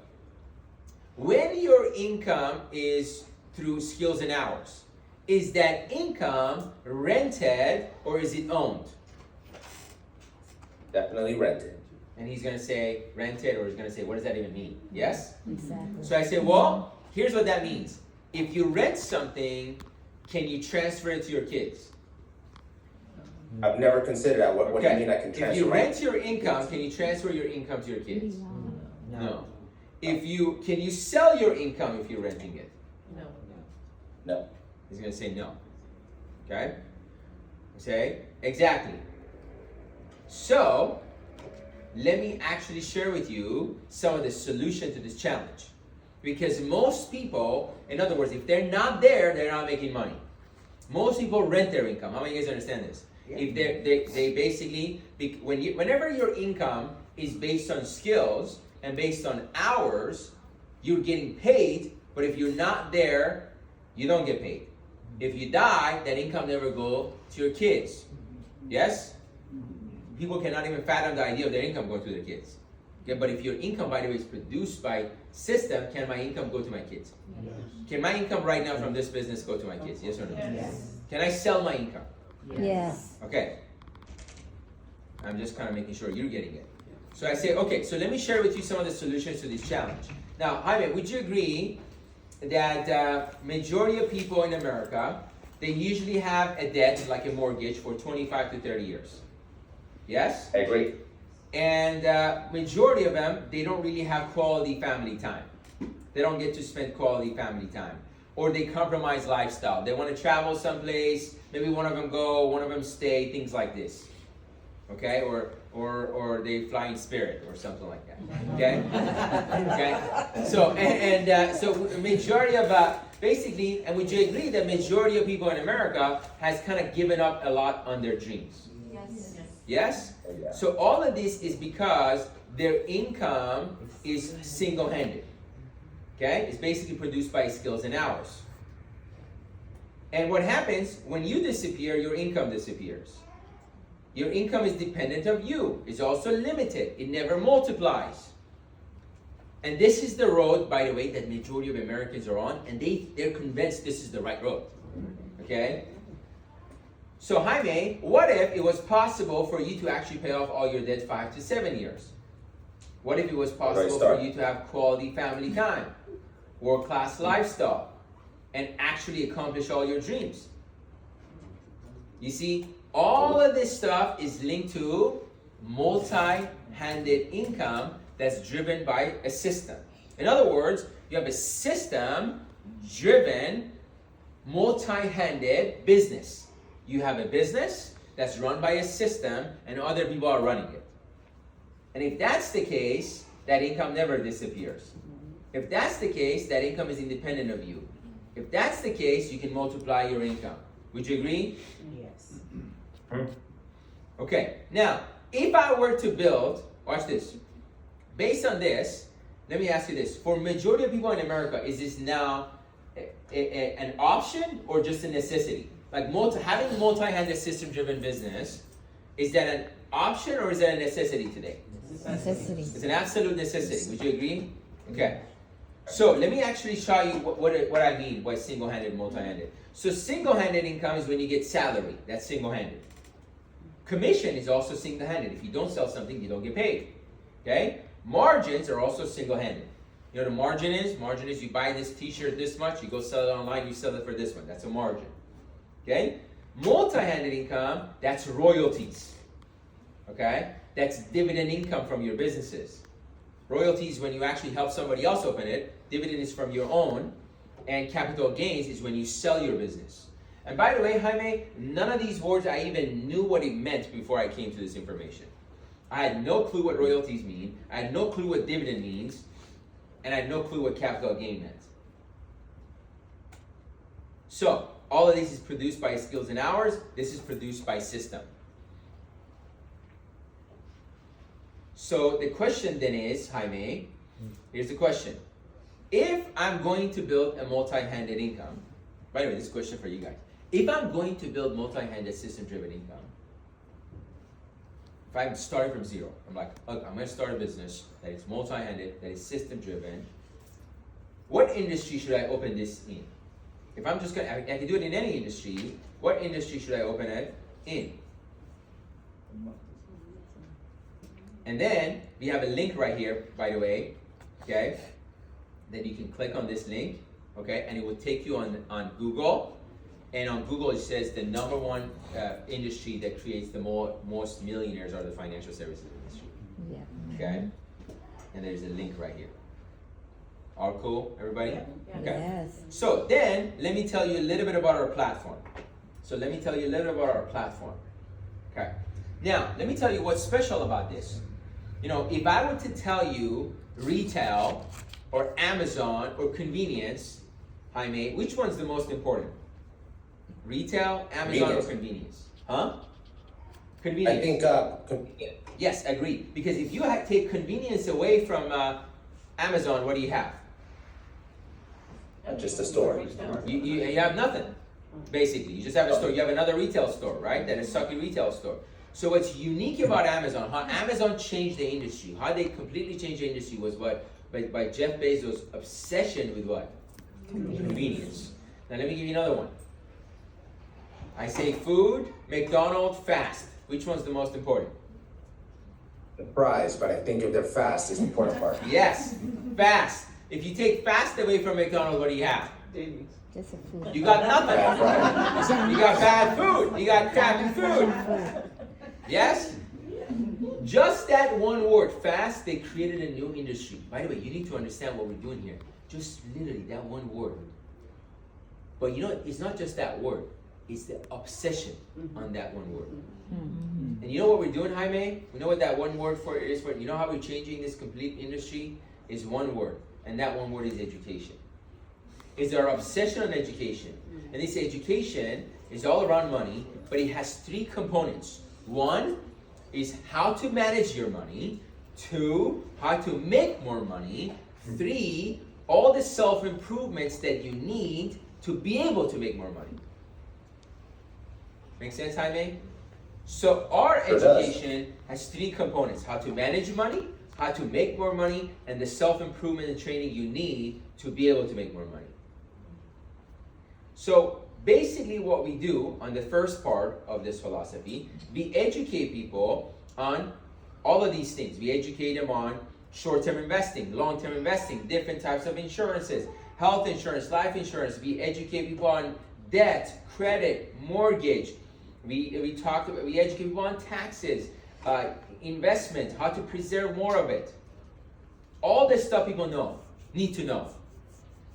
S1: when your income is through skills and hours, is that income rented or is it owned?
S8: Definitely rented.
S1: And he's gonna say rented, or he's gonna say, what does that even mean? Yes?
S2: Exactly.
S1: So I say, well, here's what that means. If you rent something, can you transfer it to your kids?
S8: I've never considered that. What do you mean I can transfer?
S1: If you rent your income, can you transfer your income to your kids? No. Can you sell your income if you're renting it?
S5: No.
S8: No.
S1: He's gonna say no. Okay? Say, exactly. So, let me actually share with you some of the solution to this challenge. Because most people, in other words, if they're not there, they're not making money. Most people rent their income. How many of you guys understand this?
S2: Yeah.
S1: If they basically, whenever your income is based on skills and based on hours, you're getting paid, but if you're not there, you don't get paid. If you die, that income never go to your kids. Yes? People cannot even fathom the idea of their income going to their kids. Okay, but if your income, by the way, is produced by system, can my income go to my kids?
S3: Yes.
S1: Can my income right now from this business go to my kids? Yes or no?
S5: Yes.
S1: Can I sell my income?
S2: Yes.
S1: Okay. I'm just kind of making sure you're getting it. So I say, okay, so let me share with you some of the solutions to this challenge. Now, Jaime, would you agree that majority of people in America, they usually have a debt, like a mortgage, for 25 to 30 years? Yes?
S8: I agree.
S1: And majority of them, they don't really have quality family time. They don't get to spend quality family time. Or they compromise lifestyle. They want to travel someplace, maybe one of them go, one of them stay, things like this. okay, or they fly in Spirit or something like that, okay, okay. So majority of basically, and would you agree that majority of people in America has kind of given up a lot on their dreams?
S5: Yes.
S1: Yes.
S8: Oh, yeah.
S1: So all of this is because their income is single-handed. Okay? It's basically produced by skills and hours. And what happens when you disappear, your income disappears. Your income is dependent of you. It's also limited. It never multiplies. And this is the road, by the way, that majority of Americans are on, and they're convinced this is the right road. Okay? So Jaime, what if it was possible for you to actually pay off all your debt 5 to 7 years? What if it was possible for you to have quality family time, world-class lifestyle, and actually accomplish all your dreams? You see, all of this stuff is linked to multi-handed income that's driven by a system. In other words, you have a system-driven, multi-handed business. You have a business that's run by a system and other people are running it. And if that's the case, that income never disappears. If that's the case, that income is independent of you. If that's the case, you can multiply your income. Would you agree?
S2: Yes.
S1: Okay, now, if I were to build, watch this. Based on this, let me ask you this. For majority of people in America, is this now an option or just a necessity? Like having a multi-handed system-driven business, is that an option or is that a necessity today?
S2: Necessity.
S1: It's an absolute necessity. Would you agree? Okay. So let me actually show you what I mean by single-handed and multi-handed. So single-handed income is when you get salary. That's single-handed. Commission is also single-handed. If you don't sell something, you don't get paid. Okay? Margins are also single-handed. You know what a margin is? Margin is you buy this t-shirt this much, you go sell it online, you sell it for this one. That's a margin. Okay? Multi-handed income, that's royalties. Okay? That's dividend income from your businesses. Royalties when you actually help somebody else open it. Dividend is from your own. And capital gains is when you sell your business. And by the way, Jaime, none of these words I even knew what it meant before I came to this information. I had no clue what royalties mean. I had no clue what dividend means. And I had no clue what capital gain meant. So, all of this is produced by skills and hours. This is produced by system. So the question then is, Jaime, here's the question. If I'm going to build a multi-handed income, by the way, this is a question for you guys. If I'm going to build multi-handed system-driven income, if I'm starting from zero, I'm like, okay, I'm going to start a business that is multi-handed, that is system-driven, what industry should I open this in? If I'm just going to, I can do it in any industry, what industry should I open it in? And then, we have a link right here, by the way, okay? Then you can click on this link, okay? And it will take you on Google. And on Google, it says the number one industry that creates the most millionaires are the financial services industry.
S2: Yeah.
S1: Okay? And there's a link right here. All cool, everybody?
S5: Yeah.
S1: Okay.
S2: Yes.
S1: So then, let me tell you a little bit about our platform. Okay. Now, let me tell you what's special about this. You know, if I were to tell you retail or Amazon or convenience, Jaime, which one's the most important? Retail, Amazon, or convenience? Huh? Convenience.
S8: I think convenient.
S1: Yes, agreed. Because if you take convenience away from Amazon, what do you have?
S8: Just a store.
S1: You have nothing, basically. You just have a store. You have another retail store, right? That is Sucky retail store. So what's unique about Amazon, how Amazon changed the industry, how they completely changed the industry was what? By Jeff Bezos' obsession with what? Convenience. Now let me give you another one. I say food, McDonald's, fast. Which one's the most important?
S8: The prize, but I think if they're fast is the important part.
S1: Yes, fast. If you take fast away from McDonald's, what do you have?
S2: Just a food.
S1: You got nothing.
S8: Bad fry.
S1: You got bad food. You got crappy food. Yes? Just that one word, fast, they created a new industry. By the way, you need to understand what we're doing here. Just literally that one word. But you know, it's not just that word. It's the obsession on that one word. And you know what we're doing, Jaime? You know what that one word for it is for? You know how we're changing this complete industry? Is one word, and that one word is education. It's our obsession on education. And this education is all around money, but it has three components. One is how to manage your money. Two, how to make more money. Three, all the self-improvements that you need to be able to make more money. Make sense, Jaime? So our
S8: Sure does.
S1: education has three components: how to manage money, how to make more money, and the self-improvement and training you need to be able to make more money. So basically what we do on the first part of this philosophy, we educate people on all of these things. We educate them on short-term investing, long-term investing, different types of insurances, health insurance, life insurance. We educate people on debt, credit, mortgage. We educate people on taxes, investment, how to preserve more of it. All this stuff people need to know.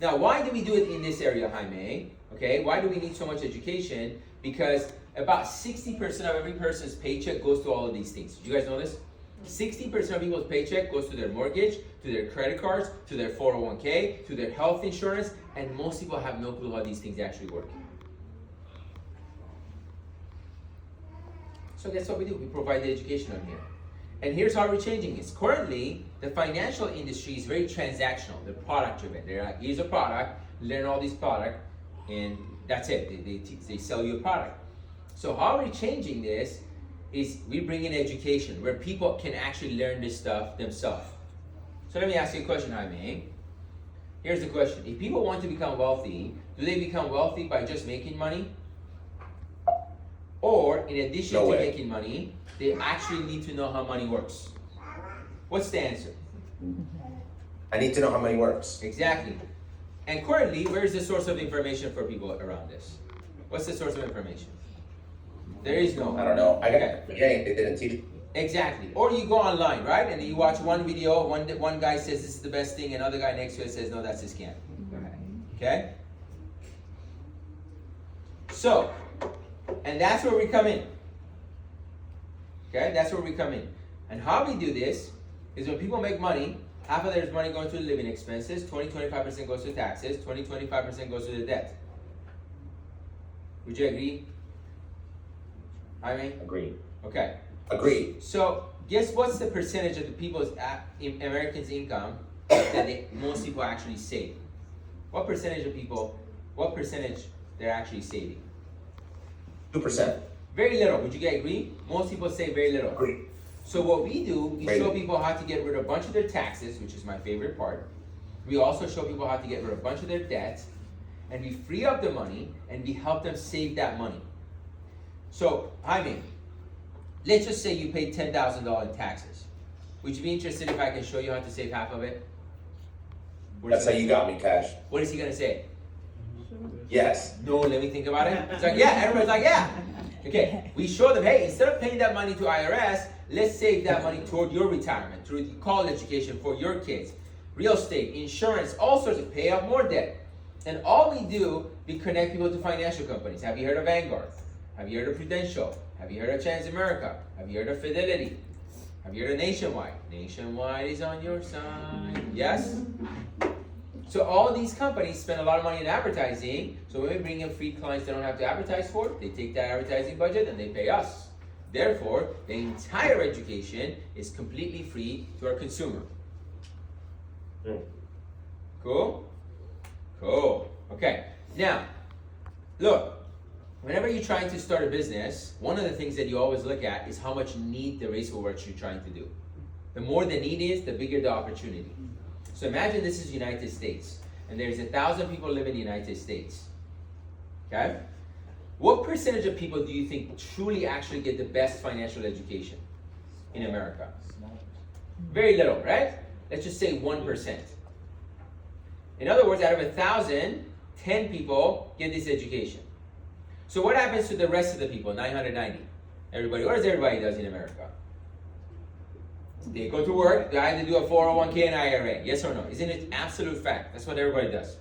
S1: Now, why do we do it in this area, Jaime? Okay, why do we need so much education? Because about 60% of every person's paycheck goes to all of these things. Did you guys know this? 60% of people's paycheck goes to their mortgage, to their credit cards, to their 401k, to their health insurance, and most people have no clue how these things actually work. So that's what we do. We provide the education on here. And here's how we're changing this. Currently, the financial industry is very transactional. They're product driven. They're like, here's a product, learn all these products, and that's it. They sell you a product. So how we're changing this is we bring in education where people can actually learn this stuff themselves. So let me ask you a question, Jaime. Here's the question. If people want to become wealthy, do they become wealthy by just making money? Or in addition
S8: No
S1: to
S8: way.
S1: making money, they actually need to know how money works? What's the answer?
S8: I need to know how money works.
S1: Exactly. And currently, where is the source of information for people around this? What's the source of information? There is no.
S8: I don't know. I got
S1: Okay.
S8: they didn't teach.
S1: Exactly. Or you go online, right? And you watch one video, one guy says this is the best thing, another guy next to it says, no, that's a scam. Okay? So, and that's where we come in. Okay? That's where we come in. And how we do this is when people make money, half of their money goes to living expenses, 20-25% goes to taxes, 20-25% goes to the debt. Would you agree? Jaime?
S8: Agreed.
S1: Okay.
S8: Agreed.
S1: So, guess what's the percentage of the people's Americans' income that most people actually save? What percentage of people, what percentage they're actually saving?
S8: 2%.
S1: Very little. Would you guys agree? Most people save very little.
S8: Agreed.
S1: So what we do, we
S8: Very
S1: show
S8: little.
S1: people how to get rid of a bunch of their taxes, which is my favorite part. We also show people how to get rid of a bunch of their debt, and we free up the money, and we help them save that money. So, Jaime, let's just say you paid $10,000 in taxes. Would you be interested if I can show you how to save half of it? What is
S8: That's how
S1: he
S8: you
S1: gonna
S8: got me, Cash.
S1: say? What is he gonna say?
S8: Yes.
S1: No, let me think about it. It's like, yeah, everybody's like, yeah. Okay, we show them, hey, instead of paying that money to IRS, let's save that money toward your retirement, through college education for your kids, real estate, insurance, all sorts of pay off more debt. And all we do, we connect people to financial companies. Have you heard of Vanguard? Have you heard of Prudential? Have you heard of Transamerica? Have you heard of Fidelity? Have you heard of Nationwide? Nationwide is on your side. Yes? So all these companies spend a lot of money in advertising. So when we bring in free clients they don't have to advertise for, they take that advertising budget and they pay us. Therefore, the entire education is completely free to our consumer. Cool? Cool. Okay. Now, look. Whenever you're trying to start a business, one of the things that you always look at is how much need there is for what you're trying to do. The more the need is, the bigger the opportunity. So imagine this is the United States, and there's 1,000 people live in the United States. Okay? What percentage of people do you think truly actually get the best financial education in America? Very little, right? Let's just say 1%. In other words, out of 1,000, 10 people get this education. So what happens to the rest of the people, 990? Everybody, what does everybody does in America? They go to work, they either do a 401k and IRA, yes or no? Isn't it absolute fact? That's what everybody does.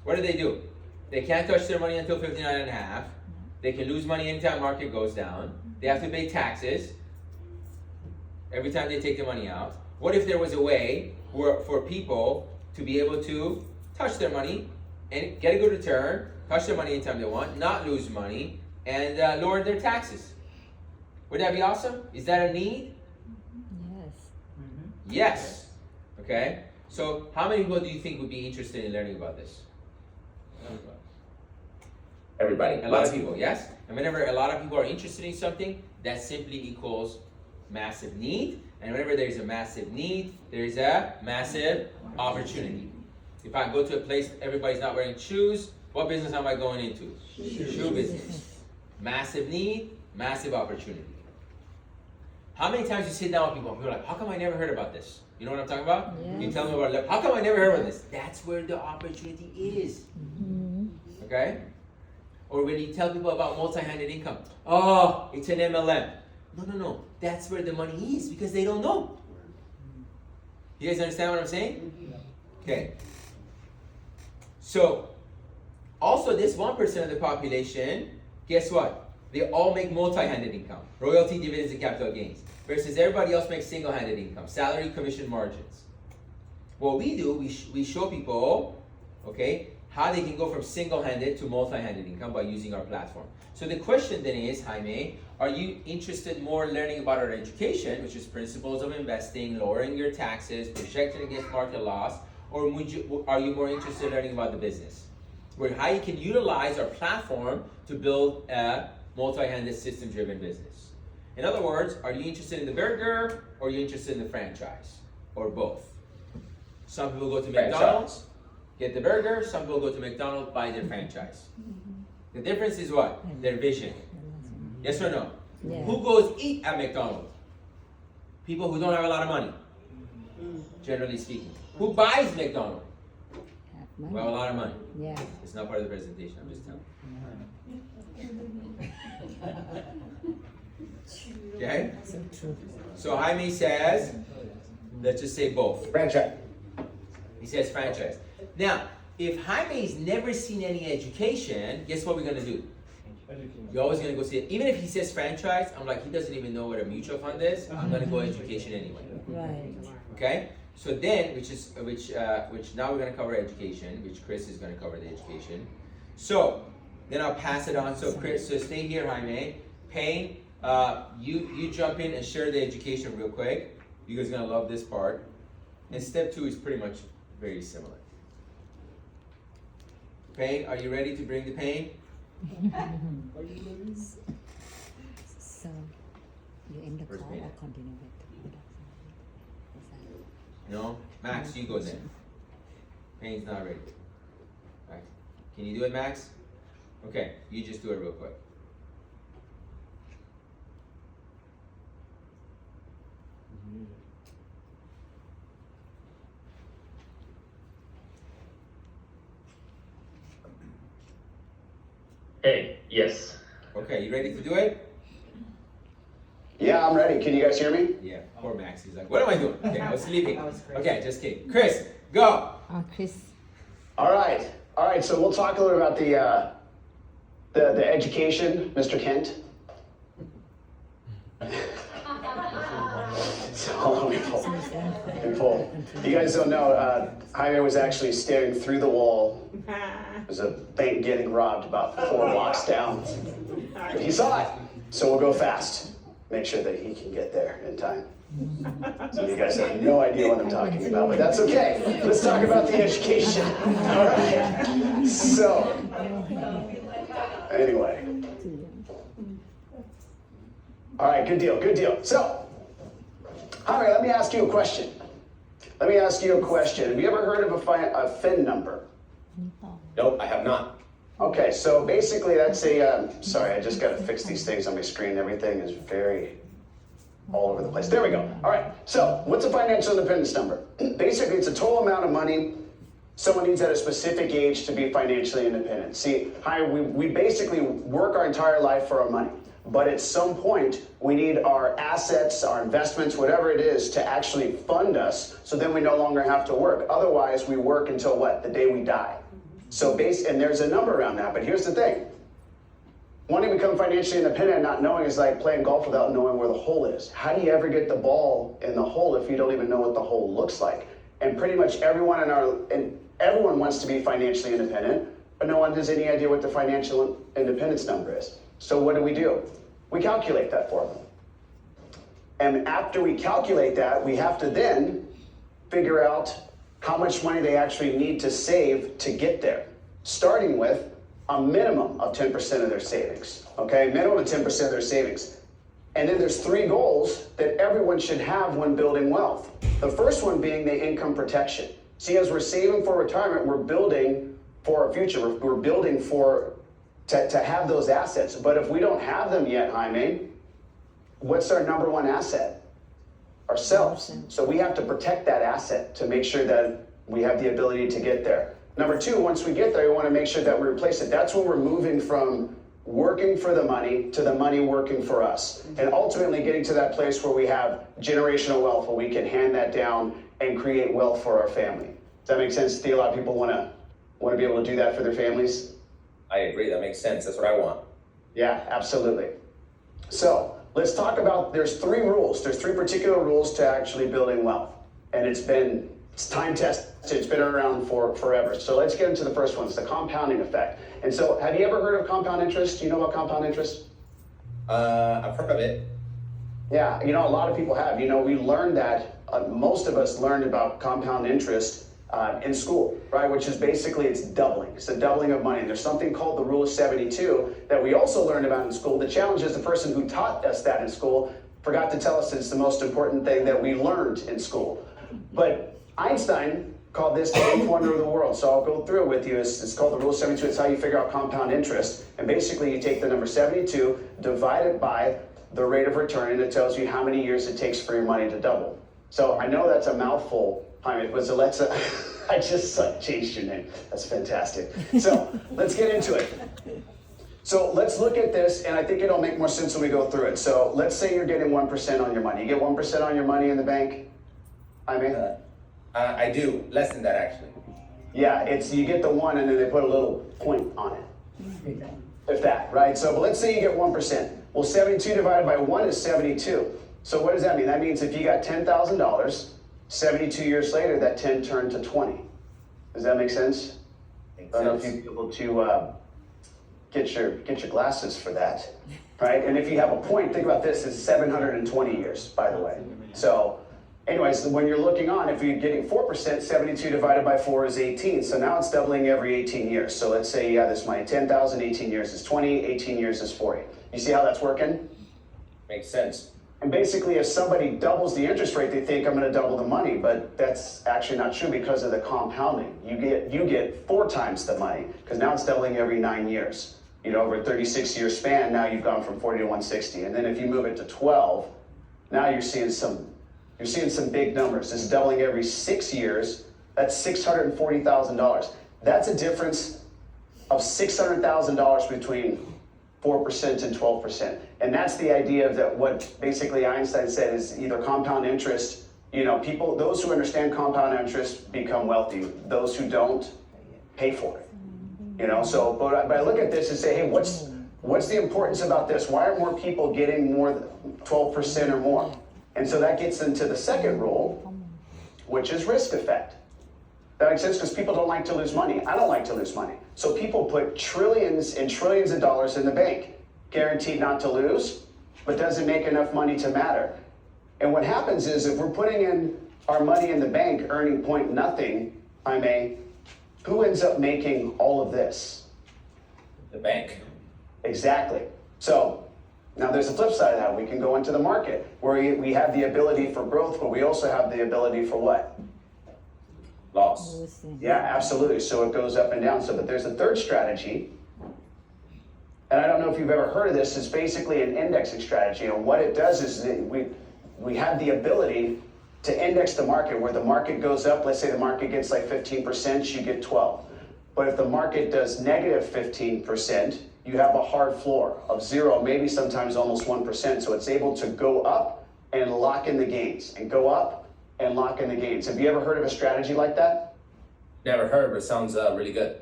S1: What do? They can't touch their money until 59 and a half. They can lose money anytime market goes down. They have to pay taxes every time they take the money out. What if there was a way for people to be able to touch their money and get a good return, touch their money anytime they want, not lose money, and lower their taxes? Would that be awesome? Is that a need?
S2: Yes.
S1: Yes. Okay. So how many people do you think would be interested in learning about this?
S8: Everybody.
S1: A lot of people, yes? And whenever a lot of people are interested in something, that simply equals massive need. And whenever there's a massive need, there's a massive opportunity. If I go to a place everybody's not wearing shoes, what business am I going into? Shoe business. Massive need, massive opportunity. How many times you sit down with people and people are like, how come I never heard about this? You know what I'm talking about?
S2: Yes.
S1: You tell them about, how come I never heard about this? That's where the opportunity is. Okay? Or when you tell people about multi-handed income, oh, it's an MLM. No. That's where the money is because they don't know. You guys understand what I'm saying? Okay. So, also this 1% of the population, guess what? They all make multi-handed income. Royalty, dividends, and capital gains. Versus everybody else makes single-handed income. Salary, commission, margins. What we do, we show people, okay, how they can go from single-handed to multi-handed income by using our platform. So the question then is, Jaime, are you interested more in learning about our education, which is principles of investing, lowering your taxes, protecting against market loss, or are you more interested in learning about the business? Where how you can utilize our platform to build a multi-handed system-driven business. In other words, are you interested in the burger or are you interested in the franchise? Or both? Some people go to McDonald's, get the burger. Some people go to McDonald's, buy their franchise. The difference is what? Their vision. Yes or no?
S2: Yeah.
S1: Who goes eat at McDonald's? People who don't have a lot of money, generally speaking. Who buys McDonald's?
S2: Have
S1: Who
S2: money.
S1: have a lot of money.
S2: Yeah.
S1: It's not part of the presentation, I'm just telling you. Okay?
S2: So true.
S1: So Jaime says, let's just say both.
S8: Franchise.
S1: He says franchise. Now, if Jaime's never seen any education, guess what we're gonna do? You're always gonna go see it. Even if he says franchise, I'm like, he doesn't even know what a mutual fund is. I'm gonna go education anyway.
S2: Right.
S1: Okay? So then, which now we're gonna cover education, which Chris is gonna cover the education. So then I'll pass it on. So Chris, so stay here, Jaime. Payne, you jump in and share the education real quick. You guys are gonna love this part. And step 2 is pretty much very similar. Payne, are you ready to bring the pain?
S2: So, you end the
S1: Where's
S2: call
S1: Payne?
S2: or continue with the production?
S1: No? Max, you go then. Payne's not ready. Right. Can you do it, Max? Okay, you just do it real quick.
S9: Hey, yes.
S1: Okay, you ready to do it?
S10: Yeah, I'm ready. Can you guys hear me?
S1: Yeah, poor Max. He's like, what am I doing? Okay, I was sleeping. Okay, just kidding. Chris, go!
S2: Oh, Chris.
S10: All right. So we'll talk a little about the education, Mr. Kent. So let me pull. You guys don't know, Jaime was actually staring through the wall. There's a bank getting robbed about 4 blocks down. But he saw it, so we'll go fast. Make sure that he can get there in time. So you guys have no idea what I'm talking about, but that's okay. Let's talk about the education. All right. So, anyway. All right, good deal. So, all right, let me ask you a question. Have you ever heard of a FIN number?
S8: Nope, I have not.
S10: Okay, so basically that's sorry, I just gotta fix these things on my screen. Everything is very all over the place. There we go. All right, so what's a financial independence number? Basically, it's a total amount of money someone needs at a specific age to be financially independent. See, we basically work our entire life for our money. But at some point, we need our assets, our investments, whatever it is, to actually fund us, so then we no longer have to work. Otherwise, we work until what? The day we die. So and there's a number around that, but here's the thing. wanting to become financially independent, not knowing is like playing golf without knowing where the hole is. How do you ever get the ball in the hole if you don't even know what the hole looks like? And pretty much everyone everyone wants to be financially independent, but no one has any idea what the financial independence number is. So what do? We calculate that for them. And after we calculate that, we have to then figure out how much money they actually need to save to get there, starting with a minimum of 10% of their savings, okay? Minimum of 10% of their savings. And then there's 3 goals that everyone should have when building wealth. The first one being the income protection. See, as we're saving for retirement, we're building for our future. We're building to have those assets. But if we don't have them yet, Jaime, what's our number one asset? Ourselves. So we have to protect that asset to make sure that we have the ability to get there. Number 2, once we get there, we want to make sure that we replace it. That's when we're moving from working for the money to the money working for us. And ultimately getting to that place where we have generational wealth, where we can hand that down and create wealth for our family. Does that make sense? A lot of people want to be able to do that for their families.
S8: I agree, that makes sense, that's what I want.
S10: Yeah, absolutely. So let's talk about, there's 3 rules. There's 3 particular rules to actually building wealth. And it's time tested, it's been around for forever. So let's get into the first one, it's the compounding effect. And so have you ever heard of compound interest? Do you know about compound interest?
S8: I've heard of it.
S10: Yeah, a lot of people have. We learned that, most of us learned about compound interest in school, right? Which is basically, it's doubling. It's a doubling of money. And there's something called the Rule of 72 that we also learned about in school. The challenge is the person who taught us that in school forgot to tell us it's the most important thing that we learned in school. But Einstein called this the 8th wonder of the world. So I'll go through it with you. It's called the Rule of 72. It's how you figure out compound interest. And basically you take the number 72, divide it by the rate of return, and it tells you how many years it takes for your money to double. So I know that's a mouthful, Jaime, but so let's, I just changed your name. That's fantastic. So let's get into it. So let's look at this, and I think it'll make more sense when we go through it. So let's say you're getting 1% on your money. You get 1% on your money in the bank, Jaime?
S8: I do, less than that actually.
S10: Yeah, you get the 1 and then they put a little point on it. If that, right? So, but let's say you get 1%. Well, 72 divided by 1 is 72. So what does that mean? That means if you got $10,000, 72 years later, that 10 turned to 20. Does that make sense? I don't know if you'd be able to get your glasses for that, right? And if you have a point, think about this, it's 720 years, by the way. So anyways, when you're looking on, if you're getting 4%, 72 divided by 4 is 18. So now it's doubling every 18 years. So let's say, this money, 10,000, 18 years is 20, 18 years is 40. You see how that's working?
S8: Makes sense.
S10: And basically, if somebody doubles the interest rate, they think I'm going to double the money, but that's actually not true because of the compounding. You get 4 times the money because now it's doubling every 9 years. Over a 36-year span, now you've gone from 40 to 160. And then if you move it to 12, now you're seeing some big numbers. It's doubling every 6 years. That's $640,000. That's a difference of $600,000 between 4% and 12%. And that's the idea of that, what basically Einstein said is either compound interest, those who understand compound interest become wealthy. Those who don't pay for it. So, but I look at this and say, hey, what's the importance about this? Why aren't more people getting more than 12% or more? And so that gets into the second rule, which is risk effect. That makes sense because people don't like to lose money. I don't like to lose money. So people put trillions and trillions of dollars in the bank, guaranteed not to lose, but doesn't make enough money to matter. And what happens is if we're putting in our money in the bank, earning point nothing, who ends up making all of this?
S8: The bank.
S10: Exactly. So now there's a flip side of that. We can go into the market where we have the ability for growth, but we also have the ability for what?
S8: Loss.
S10: Yeah, absolutely. So it goes up and down. But there's a third strategy. And I don't know if you've ever heard of this. It's basically an indexing strategy. And what it does is we have the ability to index the market. Where the market goes up, let's say the market gets like 15%, you get 12. But if the market does negative 15%, you have a hard floor of 0, maybe sometimes almost 1%. So it's able to go up and lock in the gains, and go up and lock in the gains. Have you ever heard of a strategy like that?
S8: Never heard, but it sounds really good.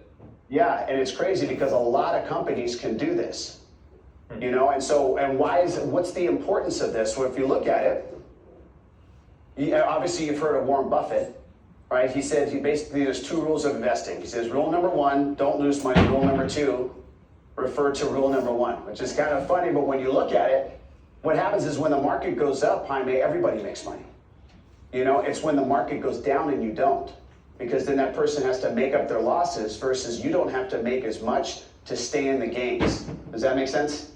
S10: Yeah, and it's crazy because a lot of companies can do this. You know, and what's the importance of this? Well, if you look at it, obviously you've heard of Warren Buffett, right? He said there's 2 rules of investing. He says rule number 1, don't lose money. Rule number 2, refer to rule number 1, which is kind of funny, but when you look at it, what happens is when the market goes up, Jaime, everybody makes money. You know, it's when the market goes down and you don't, because then that person has to make up their losses versus you don't have to make as much to stay in the gains. Does that make sense?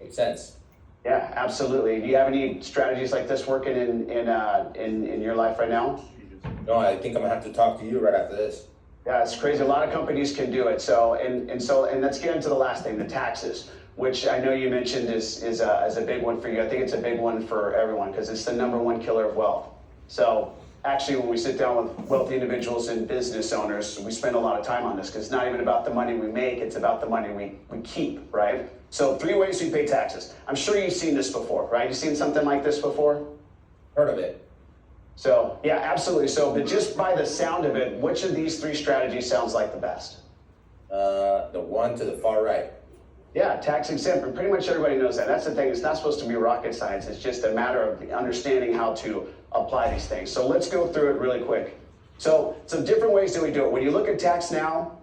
S8: Makes sense.
S10: Yeah, absolutely. Do you have any strategies like this working in your life right now?
S8: No, I think I'm gonna have to talk to you right after this.
S10: Yeah, it's crazy. A lot of companies can do it. So let's get into the last thing, the taxes, which I know you mentioned is a big one for you. I think it's a big one for everyone because it's the #1 killer of wealth. So actually, when we sit down with wealthy individuals and business owners, we spend a lot of time on this because it's not even about the money we make, it's about the money we keep, right? So 3 ways we pay taxes. I'm sure you've seen this before, right? You've seen something like this before?
S8: Heard of it?
S10: So, yeah, absolutely. So, but just by the sound of it, which of these 3 strategies sounds like the best?
S8: The one to the far right.
S10: Yeah, tax exempt, and pretty much everybody knows that. That's the thing, it's not supposed to be rocket science, it's just a matter of understanding how to apply these things. So let's go through it really quick. So, some different ways that we do it. When you look at tax now,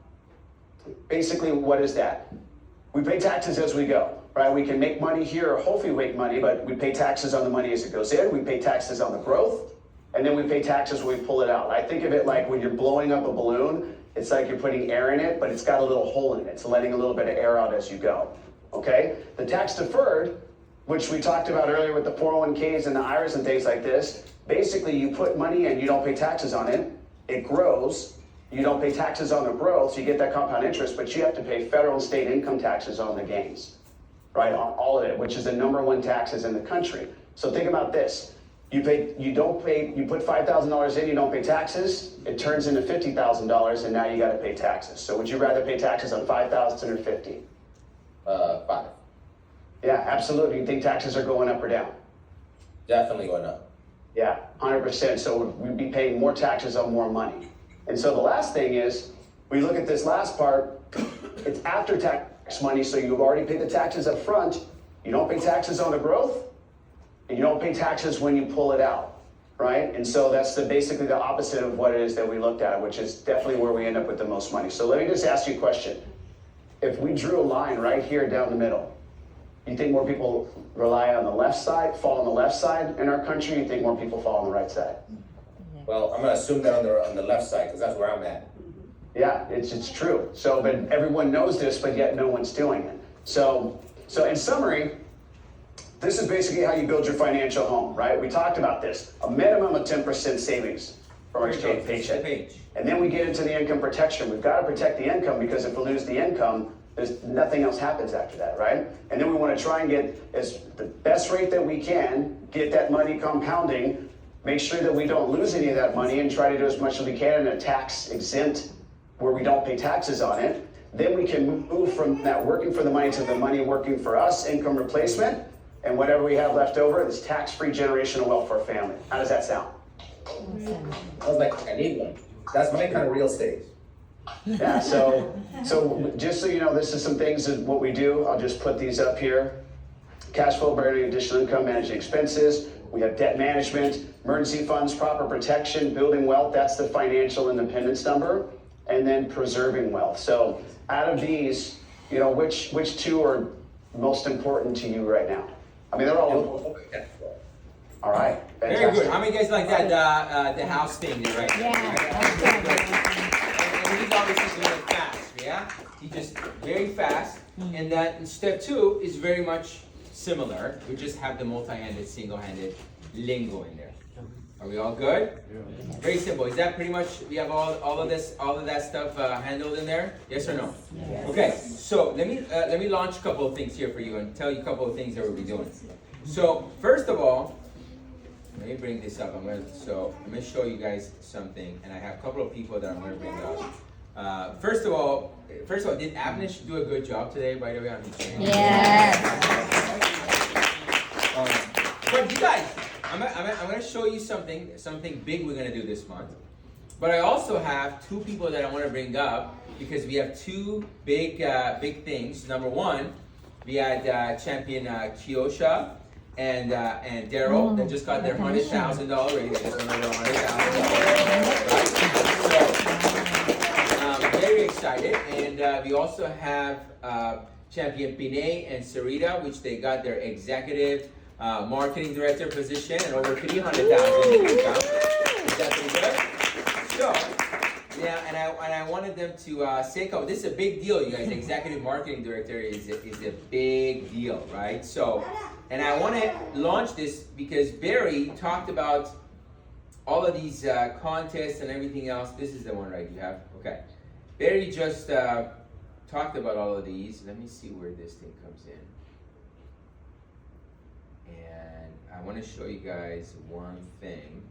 S10: basically what is that? We pay taxes as we go, right? We can make money here, or hopefully make money, but we pay taxes on the money as it goes in, we pay taxes on the growth, and then we pay taxes when we pull it out. I think of it like when you're blowing up a balloon, it's like you're putting air in it, but it's got a little hole in it. It's letting a little bit of air out as you go, okay? The tax deferred, which we talked about earlier with the 401ks and the IRAs and things like this, basically you put money in, you don't pay taxes on it, it grows, you don't pay taxes on the growth, so you get that compound interest, but you have to pay federal and state income taxes on the gains, right? On all of it, which is the #1 taxes in the country. So think about this. You put $5,000 in, you don't pay taxes, it turns into $50,000 and now you gotta pay taxes. So would you rather pay taxes on 5,000 or 50?
S8: 5.
S10: Yeah, absolutely. You think taxes are going up or down?
S8: Definitely going up.
S10: Yeah, 100%. So we'd be paying more taxes on more money. And so the last thing is, we look at this last part, it's after tax money, so you've already paid the taxes up front, you don't pay taxes on the growth, and you don't pay taxes when you pull it out, right? And so that's basically the opposite of what it is that we looked at, which is definitely where we end up with the most money. So let me just ask you a question. If we drew a line right here down the middle, you think more people rely on the left side, fall on the left side in our country? You think more people fall on the right side?
S8: Well, I'm gonna assume that on the left side, because that's where I'm at.
S10: Yeah, it's true. So, but everyone knows this, but yet no one's doing it. So in summary, this is basically how you build your financial home, right? We talked about this. A minimum of 10% savings from our exchange paycheck. And then we get into the income protection. We've got to protect the income because if we lose the income, there's nothing else happens after that, right? And then we want to try and get the best rate that we can, get that money compounding, make sure that we don't lose any of that money and try to do as much as we can in a tax exempt where we don't pay taxes on it. Then we can move from that working for the money to the money working for us, income replacement, and whatever we have left over is tax-free generational wealth for our family. How does that sound?
S8: I was like, I need one. That's my kind of real estate.
S10: Yeah, so just so you know, this is some things that what we do. I'll just put these up here. Cash flow, burning additional income, managing expenses. We have debt management, emergency funds, proper protection, building wealth. That's the financial independence number. And then preserving wealth. So out of these, you know, which 2 are most important to you right now? I mean, they're all right. Fantastic.
S1: Very good. How many guys like that the house thing there, right? And he's obviously doing it fast, yeah? He just very fast. And that step 2 is very much similar. We just have the multi-handed, single-handed lingo in there. Are we all good? Yeah. Very simple. Is that pretty much, we have all of that stuff handled in there? Yes or no? Yes. Okay, so let me launch a couple of things here for you and tell you a couple of things that we'll be doing. So first of all, let me bring this up. I'm gonna show you guys something, and I have a couple of people that I'm gonna bring up. First of all, did Avnish do a good job today? By the way, on his training.
S2: Yes.
S1: But you guys, I'm gonna show you something big we're gonna do this month. But I also have 2 people that I want to bring up because we have 2 big things. Number 1, We had champion Kiosha and Daryl that just got their $100,000 raise. Just won their $100,000. So very excited. And we also have champion Pinay and Sarita, which they got their executive marketing director position and over $300,000 in income. Is that pretty good? So, yeah, and I wanted them to Seiko. This is a big deal, you guys. Executive marketing director is a big deal, right? So, and I want to launch this because Barry talked about all of these contests and everything else. This is the one, right? You have okay. Barry just talked about all of these. Let me see where this thing comes in. And I want to show you guys one thing.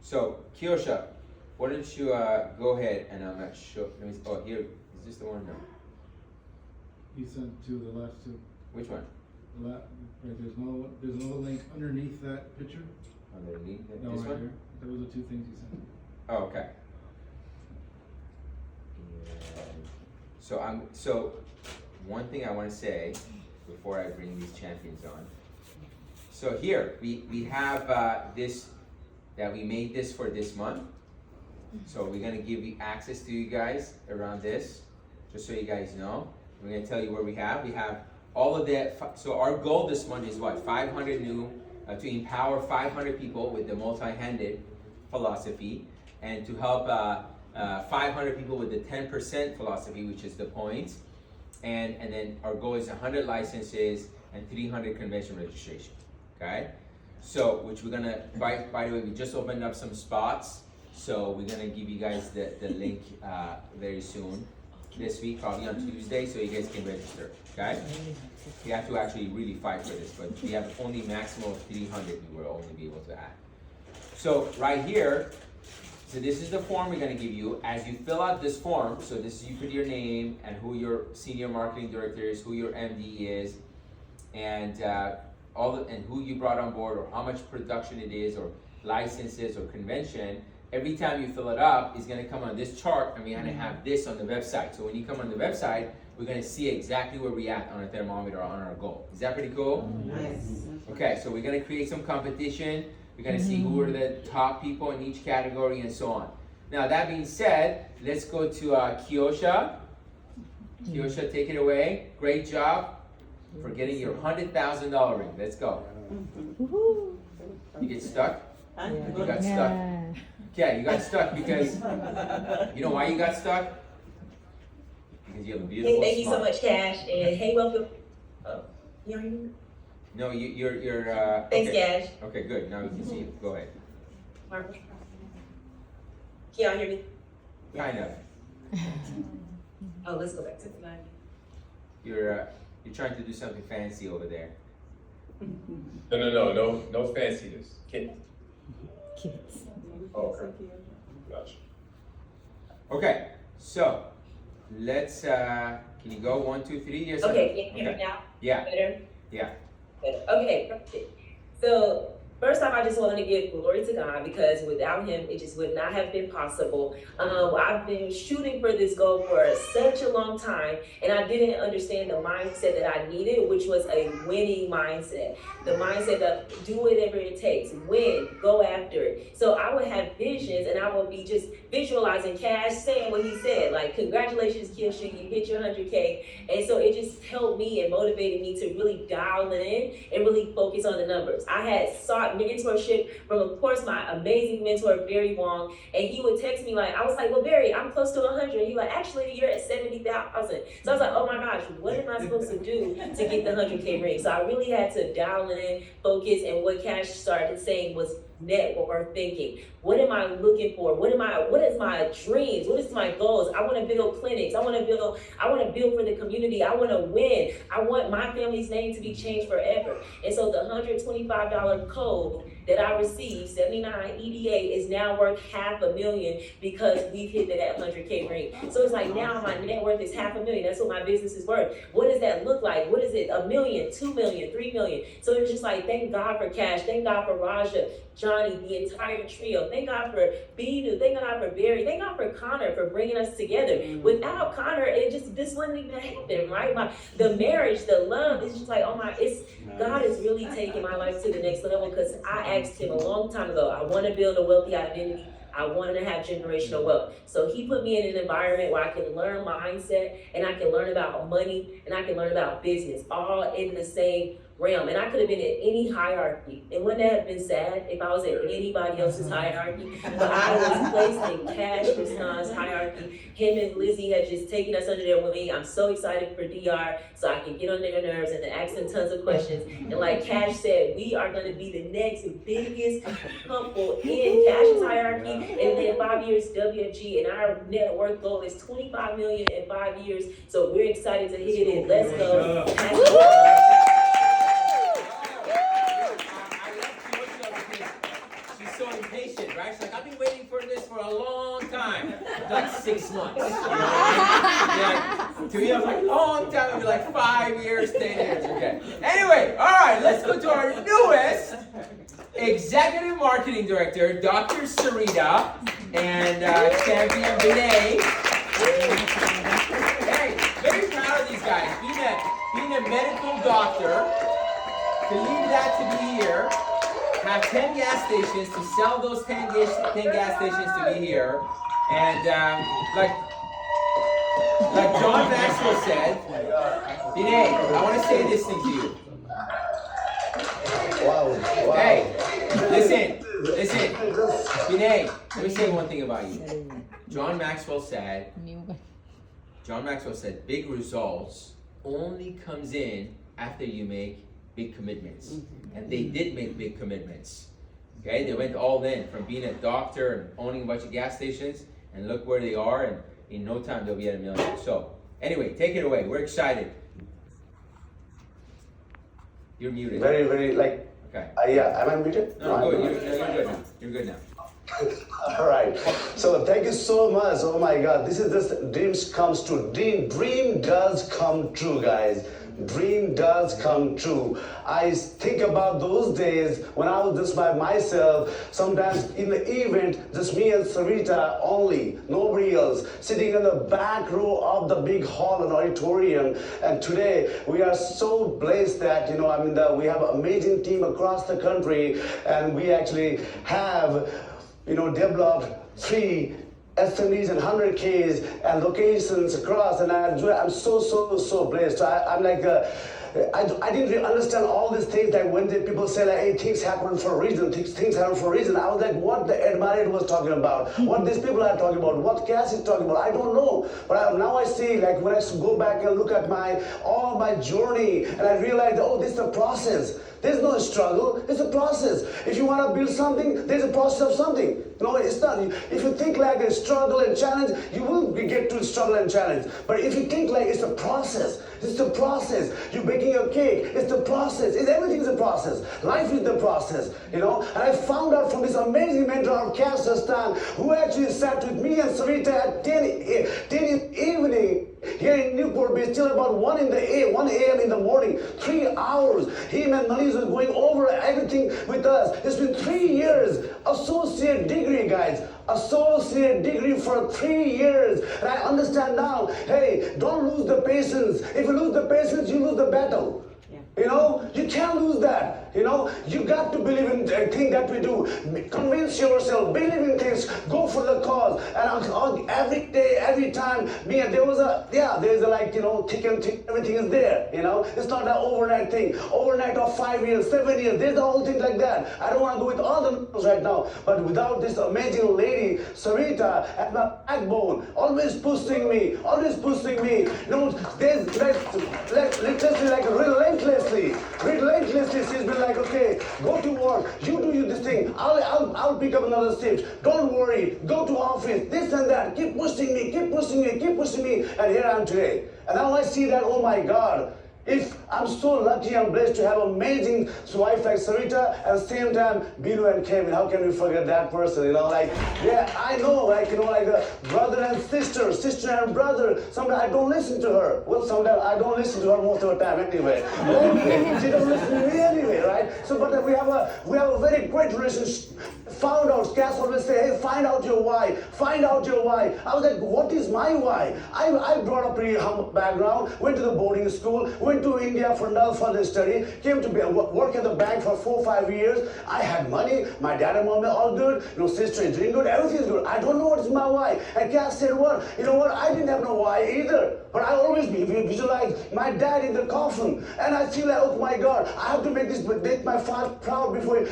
S1: So, Kiosha, why don't you go ahead and I'm not sure. Let me see. Oh, here. Is this the one? No.
S9: He sent two, the last two.
S1: Which one?
S9: Right, there's another link underneath that picture.
S1: Underneath it?
S9: No,
S1: This
S9: right
S1: one?
S9: here. Those are the two things he sent.
S1: Oh, okay. And so one thing I want to say before I bring these champions on. So here we have this that we made this for this month. So we're gonna give you access to you guys around this, just so you guys know. We're gonna tell you where we have. We have all of that. So our goal this month is what? 500 new to empower 500 people with the multi-handed philosophy, and to help 500 people with the 10% philosophy, which is the points. And then our goal is 100 licenses and 300 convention registration. Okay? So, which we're gonna, by the way, we just opened up some spots. So we're gonna give you guys the link very soon. This week, probably on Tuesday, so you guys can register. Okay? You have to actually really fight for this, but we have only maximum of 300 we will only be able to add. So right here, so this is the form we're gonna give you. As you fill out this form, so this is you put your name and who your senior marketing director is, who your MD is, and and who you brought on board, or how much production it is, or licenses, or convention. Every time you fill it up, it's gonna come on this chart, and we're gonna have this on the website. So when you come on the website, we're gonna see exactly where we at on our thermometer on our goal. Is that pretty cool?
S5: Nice.
S1: Okay, so we're gonna create some competition. We're gonna see who are the top people in each category and so on. Now that being said, let's go to Kiosha. Kiosha, take it away. Great job for getting your $100,000 ring. Let's go. You get stuck? You got stuck. Okay, you got stuck because, you know why you got stuck? Because you have a beautiful
S11: Hey, thank you so
S1: smile.
S11: much, Cash, and hey, welcome. Oh, you already knew?
S1: No, you're,
S11: Thanks,
S1: okay.
S11: Cash.
S1: Okay, good, now we can see you. Go ahead.
S11: Mark. Can y'all hear me?
S1: Kind of.
S11: Oh, let's go back to
S1: You're trying to do something fancy over there.
S12: No fanciness.
S2: Kids.
S12: Oh, okay. Gotcha.
S1: Okay, so let's, can you go 1, 2, 3? Yes, sir.
S11: Okay, can you hear me now?
S1: Yeah,
S11: Better?
S1: yeah.
S11: Better. Okay, perfect. So, first off, I just wanted to give glory to God, because without Him, it just would not have been possible. I've been shooting for this goal for such a long time, and I didn't understand the mindset that I needed, which was a winning mindset. The mindset of do whatever it takes, win, go after it. So I would have visions, and I would be just visualizing Cash saying what he said, like, congratulations, Kiosha, you hit your 100K. And so it just helped me and motivated me to really dial it in and really focus on the numbers. I had sought mentorship from, of course, my amazing mentor, Barry Wong, and he would text me like, I was like, well, Barry, I'm close to 100. He like, actually, you're at 70,000. So I was like, oh my gosh, what am I supposed to do to get the 100K ring? So I really had to dial it in, focus, and what Cash started saying was network thinking. What am I looking for? What is my dreams? What is my goals? I want to build clinics. I want to build for the community. I want to win. I want my family's name to be changed forever. And so the $125 code loan that I received, 79 EDA, is now worth $500,000 because we've hit that 100K ring. So it's like now my net worth is $500,000. That's what my business is worth. What does that look like? What is it? $1 million, $2 million, $3 million. So it's just like, thank God for Cash. Thank God for Raja, Johnny, the entire trio. Thank God for Binu. Thank God for Barry. Thank God for Connor for bringing us together. Without Connor, this wouldn't even happen, right? The marriage, the love, it's just like, oh my, God is really taking my life to the next level because I asked him a long time ago, I want to build a wealthy identity. I wanted to have generational wealth. So he put me in an environment where I can learn mindset and I can learn about money and I can learn about business, all in the same realm. And I could have been in any hierarchy. And wouldn't that have been sad if I was in anybody else's hierarchy? But I was placed in Cash Krishnan's hierarchy. Him and Lizzie had just taken us under their wing. I'm so excited for DR so I can get on their nerves and ask them tons of questions. And like Cash said, we are going to be the next biggest couple in Cash's hierarchy. And then 5 years WFG, and our net worth goal is $25 million in 5 years. So we're excited to hit it. Let's go.
S1: So impatient, right? She's like, I've been waiting for this for a long time. Like 6 months. To me, I was like, long time. It'd be like 5 years, 10 years. Okay. Anyway, all right, let's go to our newest Executive Marketing Director, Dr. Sarita, and Champion Vinay. Hey, very proud of these guys. Being a medical doctor, to leave that to be here. Have 10 gas stations, to sell those 10 gas stations to be here. And like John Maxwell said, Vinay, I want to say this thing to you.
S10: Wow.
S1: Hey, listen. Vinay, let me say one thing about you. John Maxwell said, big results only comes in after you make big commitments. And they did make big commitments. Okay, they went all in from being a doctor and owning a bunch of gas stations, and look where they are, and in no time they'll be at $1 million. So anyway, take it away. We're excited. You're muted.
S10: Very, very like.
S1: Okay.
S10: Yeah, am I muted?
S1: No, good. You're good now. You're good now.
S10: All right. So thank you so much. Oh my God, this is just dreams comes true. Dream does come true, guys. Dream does come true. I think about those days when I was just by myself, sometimes in the event, just me and Sarita only, nobody else, sitting in the back row of the big hall and auditorium. And today, we are so blessed that, we have an amazing team across the country, and we actually have, developed 3 SMEs and 100Ks and locations across, and I'm so blessed. I'm like, I didn't really understand all these things that when people say like, hey, things happen for a reason, things happen for a reason. I was like, what the admirer was talking about, what these people are talking about, what Cass is talking about, I don't know. But now I see, like when I go back and look at all my journey, and I realize, oh, this is a process. There's no struggle, it's a process. If you want to build something, there's a process of something. No, it's not. If you think like a struggle and challenge, you will get to struggle and challenge. But if you think like it's a process, it's the process. You're baking a cake, it's the process. Everything is a process. Life is the process, And I found out from this amazing mentor, Cass Sastan, who actually sat with me and Sarita at 10 in the evening here in Newport Beach till about 1 a.m. in the morning, 3 hours. Him and Malise was going over everything with us. It's been 3 years, associate degree, guys. Associate degree for 3 years. And I understand now, hey, don't lose the patience. If you lose the patience, you lose the battle. You can't lose that. You got to believe in the thing that we do. Convince yourself, believe in things, go for the cause. And every day, every time, there's a thick and thick, everything is there. It's not an overnight thing. Overnight of 5 years, 7 years, there's a whole thing like that. I don't want to go with all the numbers right now, but without this amazing lady, Sarita, at my backbone, always pushing me. There's literally like relentlessly, she's been like, okay, go to work, you do this thing, I'll pick up another shift, don't worry, go to office, this and that, keep pushing me, and here I am today. And now I see that, oh my God, If I'm so lucky and blessed to have amazing wife like Sarita, at the same time, Binu and Kevin, how can we forget that person, you know, like, yeah, I know, like, you know, like the brother and sister, sister and brother, sometimes I don't listen to her. Well, sometimes I don't listen to her most of the time anyway. Okay, she doesn't listen to me anyway, right? So, but we have a very great relationship. Found out, Cass always say, hey, find out your why, find out your why. I was like, what is my why? I brought up a pretty humble background, went to the boarding school, went to India for another further study, came to work at the bank for 4 or 5 years. I had money, my dad and mom are all good, you know, sister is doing good, everything's good. I don't know what is my why. And Cass said, what? You know what, I didn't have no why either. But I always visualize my dad in the coffin. And I feel like, oh my God, I have to make my father proud before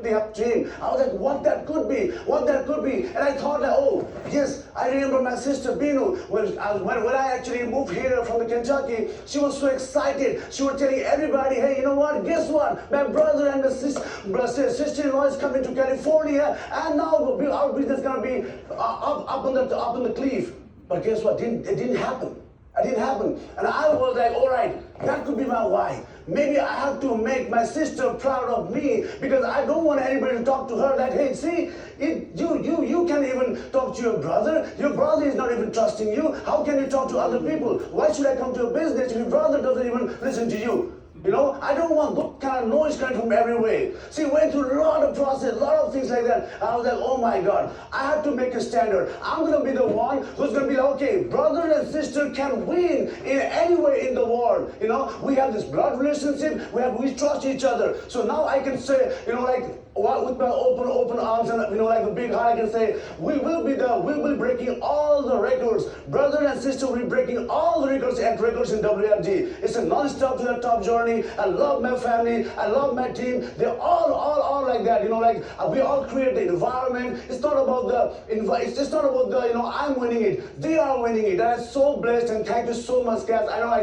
S10: they have to him. I was like, what that could be, what that could be. And I thought like, oh, yes, I remember my sister Binu, when I actually moved here from the Kentucky, she was so excited. She was telling everybody, hey, you know what, guess what? My brother and the sister-in-law is coming to California, and now our business is gonna be up on the cliff. But guess what, it didn't happen. It didn't happen. And I was like, all right, that could be my why. Maybe I have to make my sister proud of me because I don't want anybody to talk to her like, hey, see, you can't even talk to your brother. Your brother is not even trusting you. How can you talk to other people? Why should I come to a business if your brother doesn't even listen to you? You know, I don't want that kind of noise coming from everywhere. See, went through a lot of process, a lot of things like that. I was like, oh my God, I have to make a standard. I'm going to be the one who's going to be like, okay, brother and sister can win in any way in the world. You know, we have this blood relationship, we trust each other. So now I can say, you know, like, with my open arms and, you know, like a big heart, I can say, we will be breaking all the records. Brother and sister will be breaking all the records in WRG. It's a non-stop to the top journey. I love my family. I love my team. They're all like that. You know, like we all create the environment. It's not about it's just not about the, you know, I'm winning it. They are winning it. And I'm so blessed, and thank you so much, guys. I know I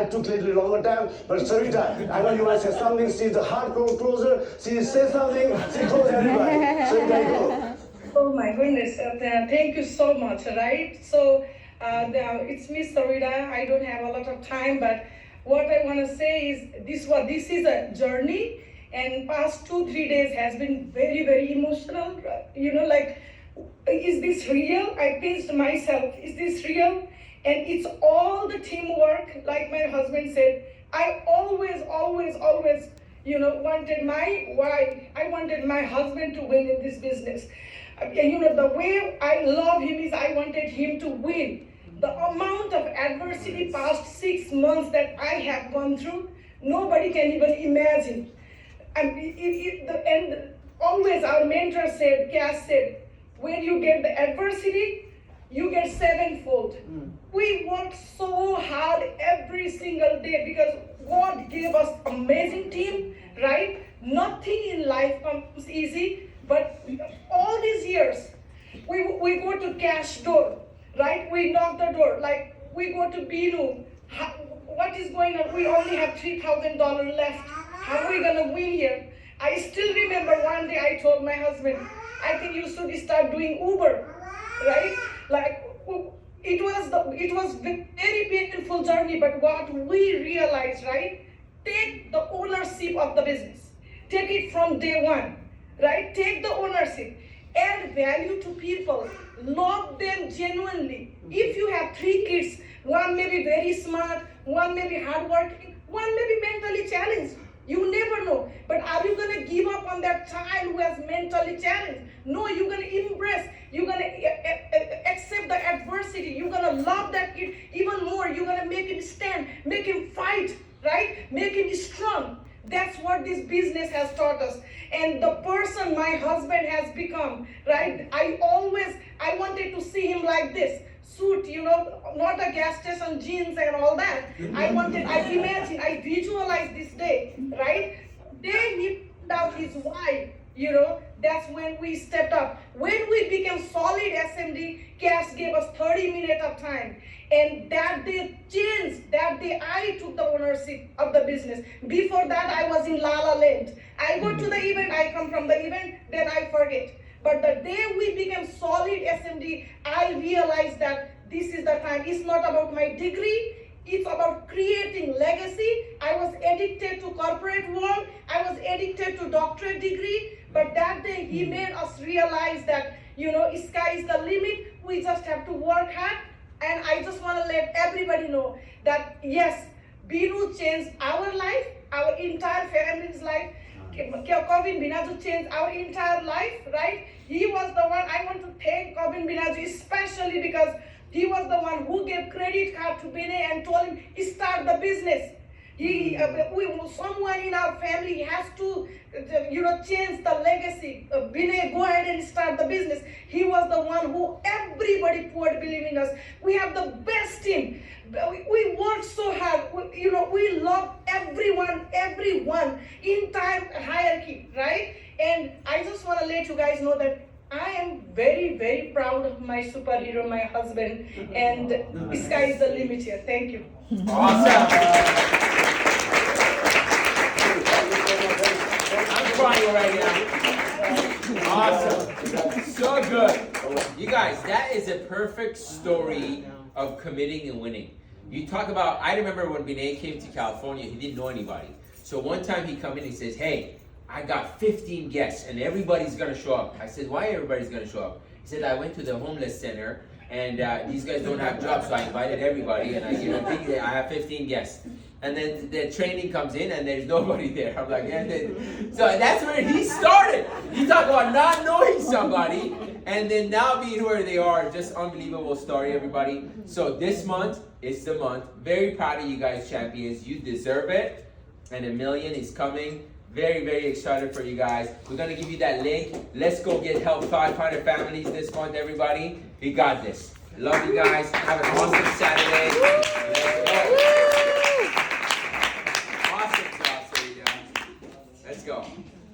S10: took a little longer time, but Sarita, I know you want to say something. She's the hardcore closer. She says something. She closes everybody. Sarita, go.
S13: Oh my goodness, thank you so much, right? So it's me, Sarita. I don't have a lot of time, but what I want to say is this is a journey, and past 2-3 days has been very, very emotional. You know, like, is this real? I pinched myself, is this real? And it's all the teamwork, like my husband said. I always, you know, wanted I wanted my husband to win in this business. You know, the way I love him is I wanted him to win. The amount of adversity past 6 months that I have gone through, nobody can even imagine. And always our mentor said, Cass said, when you get the adversity, you get sevenfold. We worked so hard every single day because God gave us amazing team, right? Nothing in life comes easy, but all these years, we go to Cash door, right? We knock the door, like we go to Binu. What is going on? We only have $3,000 left. How are we gonna win here? I still remember one day I told my husband, I think you should start doing Uber, right? Like, it was very painful journey, but what we realized, right? Take the ownership of the business. Take it from day one, right? Take the ownership. Add value to people. Love them genuinely. If you have 3 kids, one may be very smart, one may be hardworking, one may be mentally challenged. You never know. But are you going to give up on that child who has mentally challenged? No, you're going to embrace. You're going to accept the adversity. You're going to love that kid even more. You're going to make him stand, make him fight, right? Make him strong. That's what this business has taught us. And the person my husband has become, right? I wanted to see him like this. Suit, you know, not a gas station jeans and all that. I visualized this day, right? Day he found out his why, you know, that's when we stepped up. When we became solid SMD, Cass gave us 30 minutes of time. And that day changed. That day I took the ownership of the business. Before that, I was in La La Land. I go to the event, I come from the event, then I forget. But the day we became solid SMD, I realized that this is the time. It's not about my degree. It's about creating legacy. I was addicted to corporate world. I was addicted to doctorate degree. But that day he made us realize that, sky is the limit. We just have to work hard. And I just want to let everybody know that yes, Binu changed our life, our entire family's life. Kevin Binaju changed our entire life, right? He was the one. I want to thank Kevin Binaju especially because he was the one who gave credit card to Binay and told him start the business. Someone in our family has to, change the legacy. Binay, go ahead and start the business. He was the one who everybody poured believe in us. We have the best team. We work so hard. We love everyone in time hierarchy, right? And I just want to let you guys know that I am very, very proud of my superhero, my husband, and the sky is the limit here. Thank you.
S1: Awesome. I'm crying right now. Awesome. So good. You guys, that is a perfect story of committing and winning. You talk about, I remember when Binay came to California, he didn't know anybody. So one time he come in and he says, hey, I got 15 guests and everybody's gonna show up. I said, why everybody's gonna show up? He said, I went to the homeless center and these guys don't have jobs, so I invited everybody and I have 15 guests. And then the training comes in and there's nobody there. I'm like, so that's where he started. You talk about not knowing somebody and then now being where they are. Just unbelievable story, everybody. So this month is the month. Very proud of you guys, champions. You deserve it. And $1 million is coming. Very, very excited for you guys. We're gonna give you that link. Let's go get help 500 families this month, everybody. We got this. Love you guys. Have an awesome Saturday.